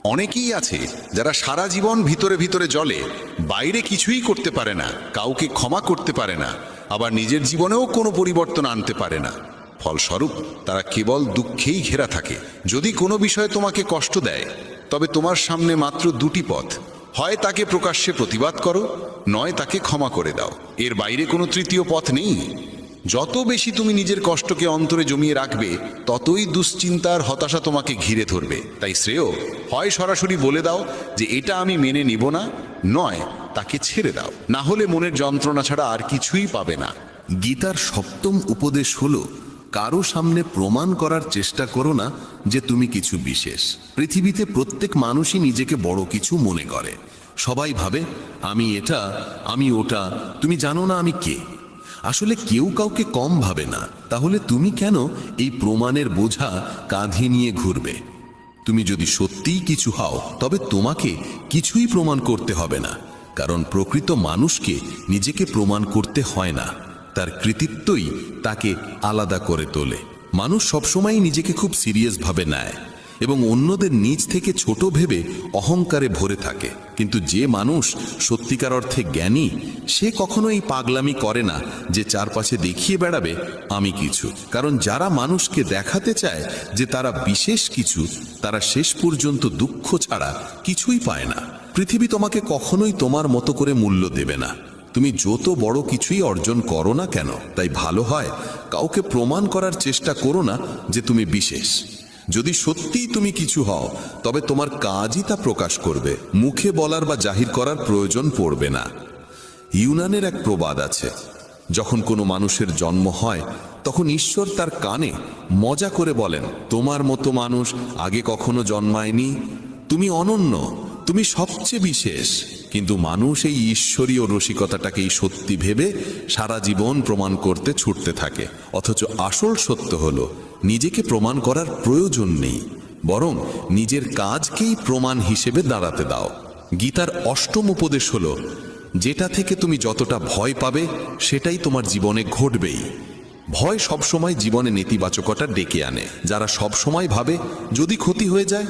অনেকেই আছে যারা সারা জীবন ভিতরে ভিতরে জ্বলে, বাইরে কিছুই করতে পারে না, কাউকে ক্ষমা করতে পারে না, আবার নিজের জীবনেও কোনো পরিবর্তন আনতে পারে না। ফলস্বরূপ তারা কেবল দুঃখেই ঘেরা থাকে। যদি কোনো বিষয় তোমাকে কষ্ট দেয় তবে তোমার সামনে মাত্র দুটি পথ, হয় তাকে প্রকাশ্যে প্রতিবাদ করো, নয় তাকে ক্ষমা করে দাও। এর বাইরে কোনো তৃতীয় পথ নেই। যত বেশি তুমি নিজের কষ্টকে অন্তরে জমিয়ে রাখবে ততই দুশ্চিন্তার হতাশা তোমাকে ঘিরে ধরবে। তাই শ্রেয় হয় সরাসরি বলে দাও যে এটা আমি মেনে নিব না, নয় তাকে ছেড়ে দাও। না হলে মনের যন্ত্রণা ছাড়া আর কিছুই পাবে না। গীতার সপ্তম উপদেশ হলো, কারো সামনে প্রমাণ করার চেষ্টা করো না যে তুমি কিছু বিশেষ। পৃথিবীতে প্রত্যেক মানুষই নিজেকে বড় কিছু মনে করে। সবাই ভাবে আমি এটা, আমি ওটা, তুমি জানো না আমি কে। আসলে কেউ কাউকে কম ভাবে না। তাহলে তুমি কেন এই প্রমাণের বোঝা কাঁধে নিয়ে ঘুরবে? তুমি যদি সত্যিই কিছু হও তবে তোমাকে কিছুই প্রমাণ করতে হবে না। কারণ প্রকৃত মানুষকে নিজেকে প্রমাণ করতে হয় না, তার কৃতিত্বই তাকে আলাদা করে তোলে। মানুষ সবসময় নিজেকে খুব সিরিয়াস ভাবে নেয় এবং অন্যদের নিজ থেকে ছোট ভেবে অহংকারে ভরে থাকে। কিন্তু যে মানুষ সত্যিকার অর্থে জ্ঞানী, সে কখনো এই পাগলামি করে না যে চারপাশে দেখিয়ে বেড়াবে আমি কিছু। কারণ যারা মানুষকে দেখাতে চায় যে তারা বিশেষ কিছু, তারা শেষ পর্যন্ত দুঃখ ছাড়া কিছুই পায় না। পৃথিবী তোমাকে কখনোই তোমার মতো করে মূল্য দেবে না, তুমি যত বড় কিছুই অর্জন করো না কেন। তাই ভালো হয় কাউকে প্রমাণ করার চেষ্টা করো না যে তুমি বিশেষ। যদি সত্যিই তুমি কিছু হও তবে তোমার কাজই তা প্রকাশ করবে, মুখে বলার বা জাহির করার প্রয়োজন পড়বে না। ইউনানের এক প্রবাদ আছে, যখন কোনো মানুষের জন্ম হয় তখন ঈশ্বর তার কানে মজা করে বলেন, তোমার মতো মানুষ আগে কখনো জন্মায়নি, তুমি অনন্য, তুমি সবচেয়ে বিশেষ। কিন্তু মানুষ এই ঈশ্বরীয় রসিকতাটাকেই সত্যি ভেবে সারা জীবন প্রমাণ করতে ছুটতে থাকে। অথচ আসল সত্য হলো, নিজেকে প্রমাণ করার প্রয়োজন নেই, বরং নিজের কাজকেই প্রমাণ হিসেবে দাঁড়াতে দাও। গীতার অষ্টম উপদেশ হলো, যেটা থেকে তুমি যতটা ভয় পাবে সেটাই তোমার জীবনে ঘটবেই। ভয় সবসময় জীবনে নেতিবাচকতা ডেকে আনে। যারা সবসময় ভাবে যদি ক্ষতি হয়ে যায়,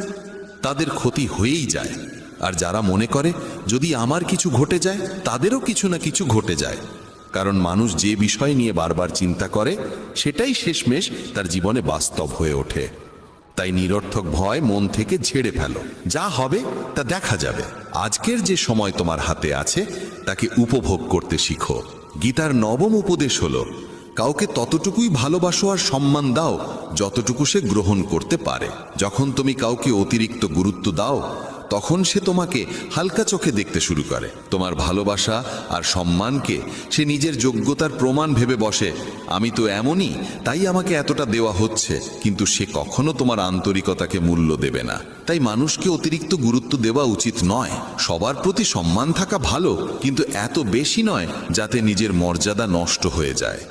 তাদের ক্ষতি হয়েই যায়। আর যারা মনে করে যদি আমার কিছু ঘটে যায়, তাদেরও কিছু না কিছু ঘটে যায়। কারণ মানুষ যে বিষয় নিয়ে বারবার চিন্তা করে সেটাই শেষমেশ তার জীবনে বাস্তব হয়ে ওঠে। তাই নিরর্থক ভয় মন থেকে ঝেড়ে ফেলো। যা হবে তা দেখা যাবে। আজকের যে সময় তোমার হাতে আছে তাকে উপভোগ করতে শিখো। গীতার নবম উপদেশ হলো, কাউকে ততটুকুই ভালোবাসো আর সম্মান দাও যতটুকু সে গ্রহণ করতে পারে। যখন তুমি কাউকে অতিরিক্ত গুরুত্ব দাও তখন সে তোমাকে হালকা চোখে দেখতে শুরু করে। তোমার ভালোবাসা আর সম্মানকে সে নিজের যোগ্যতার প্রমাণ ভেবে বসে, আমি তো এমনই তাই আমাকে এতটা দেওয়া হচ্ছে। কিন্তু সে কখনো তোমার আন্তরিকতাকে মূল্য দেবে না। তাই মানুষকে অতিরিক্ত গুরুত্ব দেওয়া উচিত নয়। সবার প্রতি সম্মান থাকা ভালো, কিন্তু এত বেশি নয় যাতে নিজের মর্যাদা নষ্ট হয়ে যায়।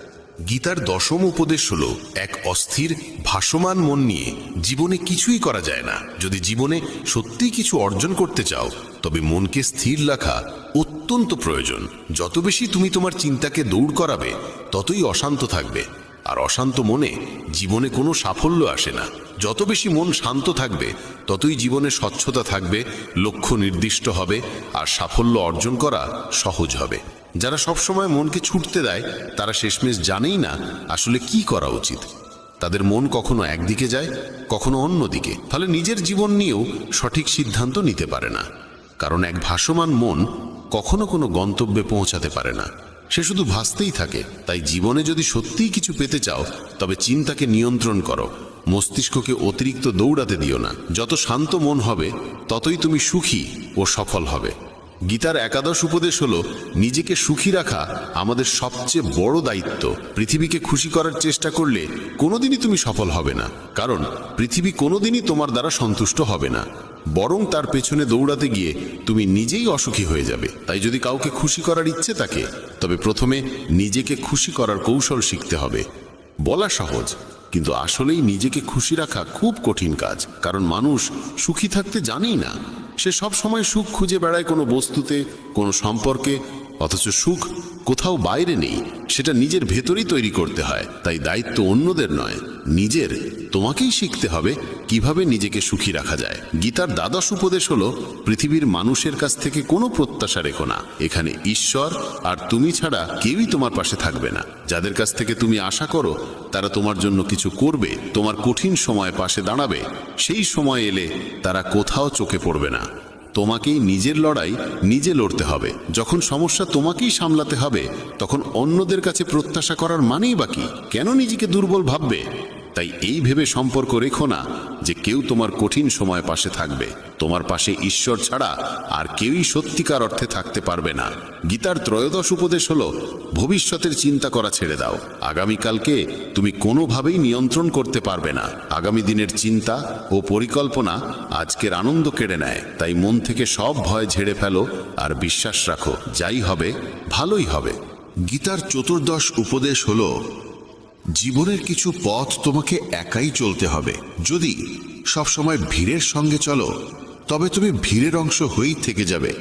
গীতার দশম উপদেশ হলো, এক অস্থির ভাসমান মন নিয়ে জীবনে কিছুই করা যায় না। যদি জীবনে সত্যি কিছু অর্জন করতে চাও তবে মনকে স্থির রাখা অত্যন্ত প্রয়োজন। যত বেশি তুমি তোমার চিন্তাকে দৌড় করাবে ততই অশান্ত থাকবে, আর অশান্ত মনে জীবনে কোনো সাফল্য আসে না। যত বেশি মন শান্ত থাকবে ততই জীবনে স্বচ্ছতা থাকবে, লক্ষ্য নির্দিষ্ট হবে, আর সাফল্য অর্জন করা সহজ হবে। যারা সবসময় মনকে ছুটতে দেয় তারা শেষমেশ জানেই না আসলে কি করা উচিত। তাদের মন কখনো একদিকে যায়, কখনো অন্যদিকে। ফলে নিজের জীবন নিয়েও সঠিক সিদ্ধান্ত নিতে পারে না। কারণ এক ভাসমান মন কখনো কোনো গন্তব্যে পৌঁছাতে পারে না, সে শুধু ভাসতেই থাকে। তাই জীবনে যদি সত্যিই কিছু পেতে চাও তবে চিন্তাকে নিয়ন্ত্রণ করো, মস্তিষ্ককে অতিরিক্ত দৌড়াতে দিও না। যত শান্ত মন হবে ততই তুমি সুখী ও সফল হবে। গীতার একাদশ উপদেশ হলো নিজেকে সুখী রাখা আমাদের সবচেয়ে বড় দায়িত্ব। পৃথিবীকে খুশি করার চেষ্টা করলে কোনোদিনই তুমি সফল হবে না, কারণ পৃথিবী কোনোদিনই তোমার দ্বারা সন্তুষ্ট হবে না, বরং তার পেছনে দৌড়াতে গিয়ে তুমি নিজেই অসুখী হয়ে যাবে। তাই যদি কাউকে খুশি করার ইচ্ছে থাকে তবে প্রথমে নিজেকে খুশি করার কৌশল শিখতে হবে। বলা সহজ, কিন্তু আসলেই নিজেকে খুশি রাখা খুব কঠিন কাজ, কারণ মানুষ সুখী থাকতে জানেই না। সে সব সময় সুখ খুঁজে বেড়ায় কোনো বস্তুতে, কোনো সম্পর্কে, অথচ সুখ কোথাও বাইরে নেই, সেটা নিজের ভেতরেই তৈরি করতে হয়। তাই দায়িত্ব অন্যদের নয়, নিজের। তোমাকেই শিখতে হবে কিভাবে নিজেকে সুখী রাখা যায়। গীতার দ্বাদশ উপদেশ হলো পৃথিবীর মানুষের কাছ থেকে কোনো প্রত্যাশা রেখো না। এখানে ঈশ্বর আর তুমি ছাড়া কেউই তোমার পাশে থাকবে না। যাদের কাছ থেকে তুমি আশা করো তারা তোমার জন্য কিছু করবে, তোমার কঠিন সময় পাশে দাঁড়াবে, সেই সময় এলে তারা কোথাও চোখে পড়বে না। তোমাকেই নিজের লড়াই নিজে লড়তে হবে। যখন সমস্যা তোমাকেই সামলাতে হবে তখন অন্যদের কাছে প্রত্যাশা করার মানেই বাকি, কেন নিজেকে দুর্বল ভাববে? তাই এই ভেবে সম্পর্ক রেখো না যে কেউ তোমার কঠিন সময় পাশে থাকবে। তোমার পাশে ঈশ্বর ছাড়া আর কেউই সত্যিকার অর্থে থাকতে পারবে না। গীতার ত্রয়োদশ উপদেশ হলো ভবিষ্যতের চিন্তা করা ছেড়ে দাও। আগামীকালকে তুমি কোনোভাবেই নিয়ন্ত্রণ করতে পারবে না। আগামী দিনের চিন্তা ও পরিকল্পনা আজকের আনন্দ কেড়ে নেয়। তাই মন থেকে সব ভয় ঝেড়ে ফেলো আর বিশ্বাস রাখো, যাই হবে ভালোই হবে। গীতার চতুর্দশ উপদেশ হলো জীবনের কিছু পথ তোমাকে একাই চলতে হবে। যদি সবসময় ভিড়ের সঙ্গে চলো তবে তুমি ভিড়ের অংশ হয়েই থেকে যাবে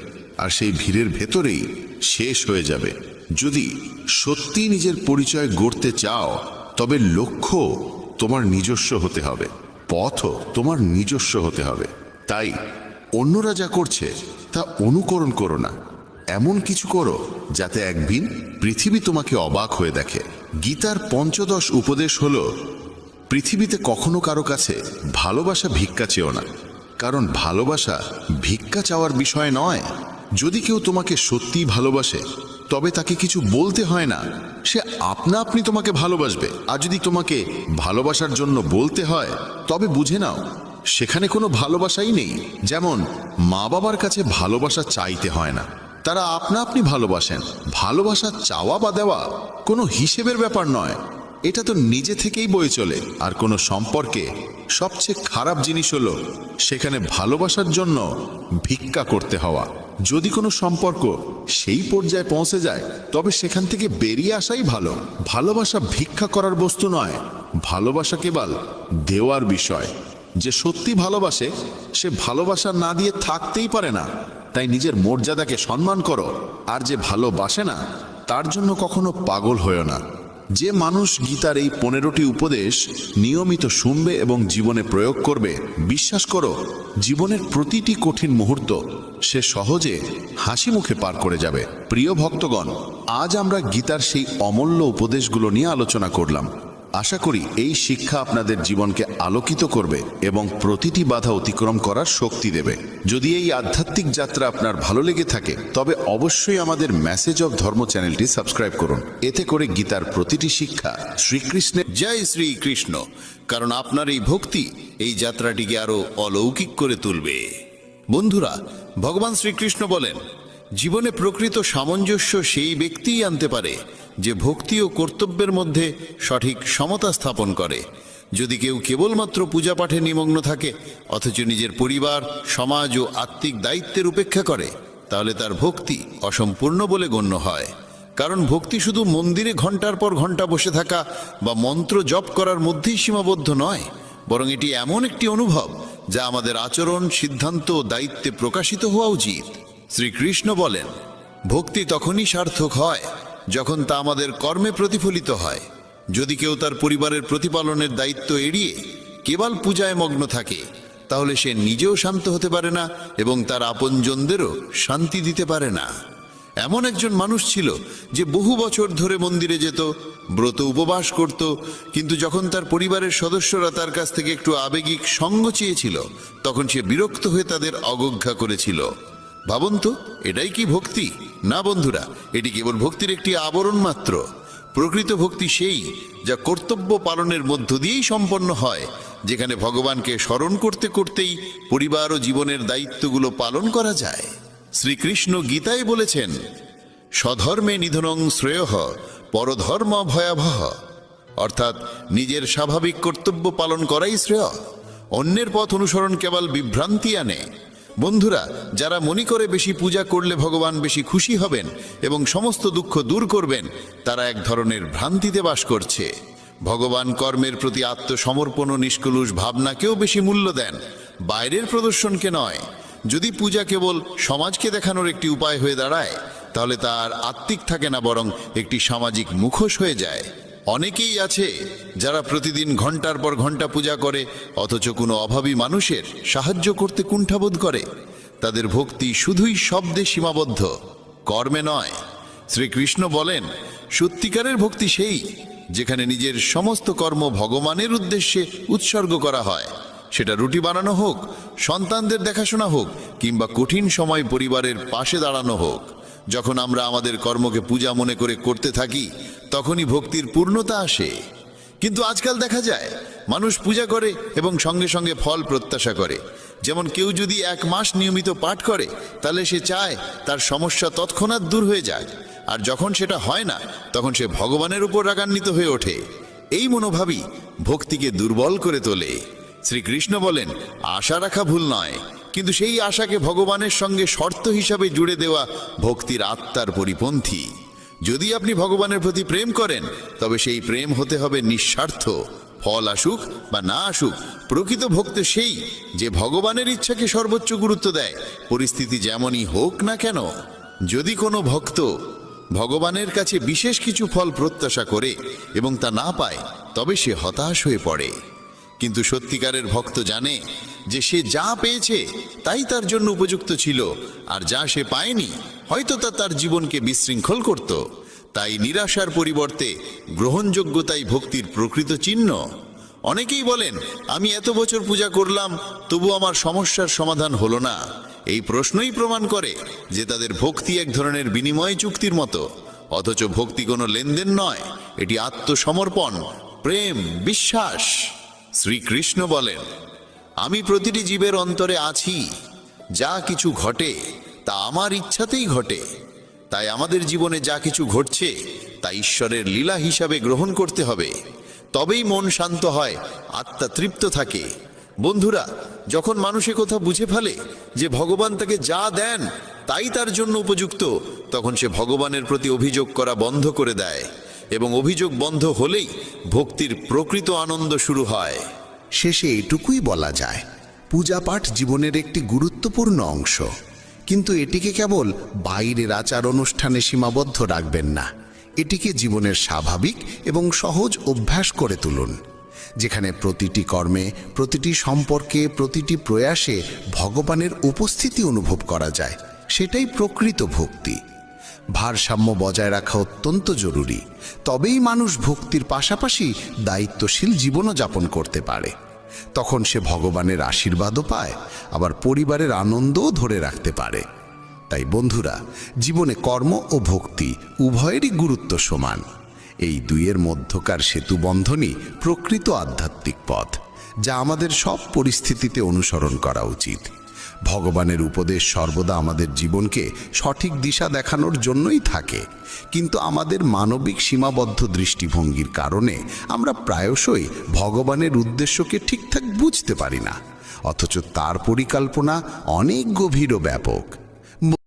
আর সেই ভিড়ের ভেতরেই শেষ হয়ে যাবে। যদি সত্যি নিজের পরিচয় গড়তে চাও তবে লক্ষ্য তোমার নিজস্ব হতে হবে, পথও তোমার নিজস্ব হতে হবে। তাই অন্যরা যা করছে তা অনুকরণ করো না, এমন কিছু করো যাতে একদিন পৃথিবী তোমাকে অবাক হয়ে দেখে। গীতার পঞ্চদশ উপদেশ হলো পৃথিবীতে কখনো কারো কাছে ভালোবাসা ভিক্ষা চেও না, কারণ ভালোবাসা ভিক্ষা চাওয়ার বিষয় নয়। যদি কেউ তোমাকে সত্যিই ভালোবাসে তবে তাকে কিছু বলতে হয় না, সে আপনা আপনি তোমাকে ভালোবাসবে। আর যদি তোমাকে ভালোবাসার জন্য বলতে হয় তবে বুঝে নাও সেখানে কোনো ভালোবাসাই নেই। যেমন মা বাবার কাছে ভালোবাসা চাইতে হয় না, তারা আপনা আপনি ভালোবাসেন। ভালোবাসা চাওয়া বা দেওয়া কোনো হিসেবের ব্যাপার নয়, এটা তো নিজে থেকেই বয়ে চলে। আর কোনো সম্পর্কে সবচেয়ে খারাপ জিনিস হলো সেখানে ভালোবাসার জন্য ভিক্ষা করতে হওয়া। যদি কোনো সম্পর্ক সেই পর্যায়ে পৌঁছে যায় তবে সেখান থেকে বেরিয়ে আসাই ভালো। ভালোবাসা ভিক্ষা করার বস্তু নয়, ভালোবাসা কেবল দেওয়ার বিষয়। যে সত্যি ভালোবাসে সে ভালোবাসা না দিয়ে থাকতেই পারে না। তাই নিজের মর্যাদাকে সম্মান করো, আর যে ভালোবাসে না তার জন্য কখনো পাগল হয়েও না। যে মানুষ গীতার এই 15টি উপদেশ নিয়মিত শুনবে এবং জীবনে প্রয়োগ করবে, বিশ্বাস করো জীবনের প্রতিটি কঠিন মুহূর্ত সে সহজে হাসি মুখে পার করে যাবে। প্রিয় ভক্তগণ, আজ আমরা গীতার সেই অমূল্য উপদেশগুলো নিয়ে আলোচনা করলাম। আশা করি এই শিক্ষা আপনাদের জীবনকে আলোকিত করবে এবং প্রতিটি বাধা অতিক্রম করার শক্তি দেবে। যদি এই আধ্যাত্মিক যাত্রা আপনার ভালো লেগে থাকে তবে অবশ্যই আমাদের মেসেজ অফ ধর্ম চ্যানেলটি সাবস্ক্রাইব করুন। এতে করে গীতার প্রতিটি শিক্ষা শ্রীকৃষ্ণের জয় শ্রীকৃষ্ণ, কারণ আপনার এই ভক্তি এই যাত্রাটিকে আরো অলৌকিক করে তুলবে। বন্ধুরা, ভগবান শ্রীকৃষ্ণ বলেন, জীবনে প্রকৃত সামঞ্জস্য সেই ব্যক্তিই আনতে পারে যে ভক্তি ও কর্তব্যের মধ্যে সঠিক সমতা স্থাপন করে। যদি কেউ কেবলমাত্র পূজা পাঠে নিমগ্ন থাকে অথচ নিজের পরিবার, সমাজ ও আত্মিক দায়িত্বের উপেক্ষা করে, তাহলে তার ভক্তি অসম্পূর্ণ বলে গণ্য হয়। কারণ ভক্তি শুধু মন্দিরে ঘন্টার পর ঘন্টা বসে থাকা বা মন্ত্র জপ করার মধ্যেই সীমাবদ্ধ নয়, বরং এটি এমন একটি অনুভব যা আমাদের আচরণ, সিদ্ধান্ত ও দায়িত্বে প্রকাশিত হওয়া উচিত। শ্রীকৃষ্ণ বলেন, ভক্তি তখনই সার্থক হয় যখন তা আমাদের কর্মে প্রতিফলিত হয়। যদি কেউ তার পরিবারের প্রতিপালনের দায়িত্ব এড়িয়ে কেবল পূজায় মগ্ন থাকে তাহলে সে নিজেও শান্ত হতে পারে না এবং তার আপনজনদেরও শান্তি দিতে পারে না। এমন একজন মানুষ ছিল যে বহু বছর ধরে মন্দিরে যেত, ব্রত উপবাস করত, কিন্তু যখন তার পরিবারের সদস্যরা তার কাছ থেকে একটু আবেগিক সঙ্গ চেয়েছিল তখন সে বিরক্ত হয়ে তাদের অবজ্ঞা করেছিল। ভাবুন তো, এটাই কি ভক্তি? না বন্ধুরা, এটি কেবল ভক্তির একটি আবরণ মাত্র। প্রকৃত ভক্তি সেই যা কর্তব্য পালনের মধ্য দিয়েই সম্পন্ন হয়, যেখানে ভগবানকে স্মরণ করতে করতেই পরিবার ও জীবনের দায়িত্বগুলো পালন করা যায়। শ্রীকৃষ্ণ গীতায় বলেছেন, স্বধর্মে নিধনং শ্রেয়ঃ পরধর্ম ভয়াবহ, অর্থাৎ নিজের স্বাভাবিক কর্তব্য পালন করাই শ্রেয়, অন্যের পথ অনুসরণ কেবল বিভ্রান্তি আনে। বন্ধুরা, যারা মনে করে বেশি পূজা করলে ভগবান বেশি খুশি হবেন এবং সমস্ত দুঃখ দূর করবেন, তারা এক ধরনের ভ্রান্তিতে বাস করছে। ভগবান কর্মের প্রতি আত্মসমর্পণ ও নিষ্কলুষ ভাবনাকেও বেশি মূল্য দেন, বাইরের প্রদর্শনকে নয়। যদি পূজা কেবল সমাজকে দেখানোর একটি উপায় হয়ে দাঁড়ায়, তাহলে তার আত্মিক থাকে না, বরং একটি সামাজিক মুখোশ হয়ে যায়। অনেকেই আছে যারা প্রতিদিন ঘন্টার পর ঘন্টা পূজা করে, অথচ কোনো অভাবী মানুষের সাহায্য করতে কুণ্ঠাবোধ করে। তাদের ভক্তি শুধুই শব্দে সীমাবদ্ধ, কর্মে নয়। শ্রীকৃষ্ণ বলেন, সত্যিকারের ভক্তি সেই যেখানে নিজের সমস্ত কর্ম ভগবানের উদ্দেশ্যে উৎসর্গ করা হয়। সেটা রুটি বানানো হোক, সন্তানদের দেখাশোনা হোক, কিংবা কঠিন সময় পরিবারের পাশে দাঁড়ানো হোক। যখন আমরা আমাদের কর্মকে পূজা মনে করে করতে থাকি, তখনই ভক্তির পূর্ণতা আসে। কিন্তু আজকাল দেখা যায় মানুষ পূজা করে এবং সঙ্গে সঙ্গে ফল প্রত্যাশা করে। যেমন কেউ যদি 1 মাস নিয়মিত পাঠ করে, তাহলে সে চায় তার সমস্যা তৎক্ষণাৎ দূর হয়ে যায়, আর যখন সেটা হয় না, তখন সে ভগবানের উপর রাগান্বিত হয়ে ওঠে। এই মনোভাবই ভক্তিকে দুর্বল করে তোলে। শ্রীকৃষ্ণ বলেন, আশা রাখা ভুল নয়, কিন্তু সেই আশাকে ভগবানের সঙ্গে শর্ত হিসাবে জুড়ে দেওয়া ভক্তির আত্মার পরিপন্থী। যদি আপনি ভগবানের প্রতি প্রেম করেন, তবে সেই প্রেম হতে হবে নিঃস্বার্থ। ফল আসুক বা না আসুক, প্রকৃত ভক্ত সেই যে ভগবানের ইচ্ছাকে সর্বোচ্চ গুরুত্ব দেয়, পরিস্থিতি যেমনই হোক না কেন। যদি কোনো ভক্ত ভগবানের কাছে বিশেষ কিছু ফল প্রত্যাশা করে এবং তা না পায়, তবে সে হতাশ হয়ে পড়ে। কিন্তু সত্যিকারের ভক্ত জানে যে সে যা পেয়েছে তাই তার জন্য উপযুক্ত ছিল, আর যা সে পায়নি হয়তো তা তার জীবনকে বিশৃঙ্খল করত। তাই নিরাশার পরিবর্তে গ্রহণযোগ্যতাই ভক্তির প্রকৃত চিহ্ন। অনেকেই বলেন, আমি এত বছর পূজা করলাম, তবু আমার সমস্যার সমাধান হলো না। এই প্রশ্নই প্রমাণ করে যে তাদের ভক্তি এক ধরনের বিনিময় চুক্তির মতো। অথচ ভক্তি কোনো লেনদেন নয়, এটি আত্মসমর্পণ, প্রেম, বিশ্বাস। শ্রীকৃষ্ণ বলেন, আমি প্রতিটি জীবের অন্তরে আছি। যা কিছু ঘটে তা আমার ইচ্ছাতেই ঘটে। তাই আমাদের জীবনে যা কিছু ঘটছে তা ঈশ্বরের লীলা হিসাবে গ্রহণ করতে হবে। তবেই মন শান্ত হয়, আত্মা তৃপ্ত থাকে। বন্ধুরা, যখন মানুষ কথা বুঝে ফেলে যে ভগবান তাকে যা দেন তাই তার জন্য উপযুক্ত, তখন সে ভগবানের প্রতি অভিযোগ করা বন্ধ করে দেয়, এবং অভিযোগ বন্ধ হলেই ভক্তির প্রকৃত আনন্দ শুরু হয়। শেষে এটুকুই বলা যায়, পূজা পাঠ জীবনের একটি গুরুত্বপূর্ণ অংশ, কিন্তু এটিকে কেবল বাইরের আচার অনুষ্ঠানে সীমাবদ্ধ রাখবেন না। এটিকে জীবনের স্বাভাবিক এবং সহজ অভ্যাস করে তুলুন, যেখানে প্রতিটি কর্মে, প্রতিটি সম্পর্কে, প্রতিটি প্রয়াসে ভগবানের উপস্থিতি অনুভব করা যায়। সেটাই প্রকৃত ভক্তি। ভারসাম্য বজায় রাখা অত্যন্ত জরুরি, তবেই মানুষ ভক্তির পাশাপাশি দায়িত্বশীল জীবনও যাপন করতে পারে। তখন সে ভগবানের আশীর্বাদও পায়, আবার পরিবারের আনন্দও ধরে রাখতে পারে। তাই বন্ধুরা, জীবনে কর্ম ও ভক্তি উভয়েরই গুরুত্ব সমান। এই দুইয়ের মধ্যকার সেতু বন্ধনই প্রকৃত আধ্যাত্মিক পথ, যা আমাদের সব পরিস্থিতিতে অনুসরণ করা উচিত। ভগবানের উপদেশ সর্বদা আমাদের জীবনকে সঠিক দিশা দেখানোর জন্যই থাকে, কিন্তু আমাদের মানবিক সীমাবদ্ধ দৃষ্টিভঙ্গির কারণে আমরা প্রায়শই ভগবানের উদ্দেশ্যকে ঠিকঠাক বুঝতে পারি না, অথচ তার পরিকল্পনা অনেক গভীর ও ব্যাপক।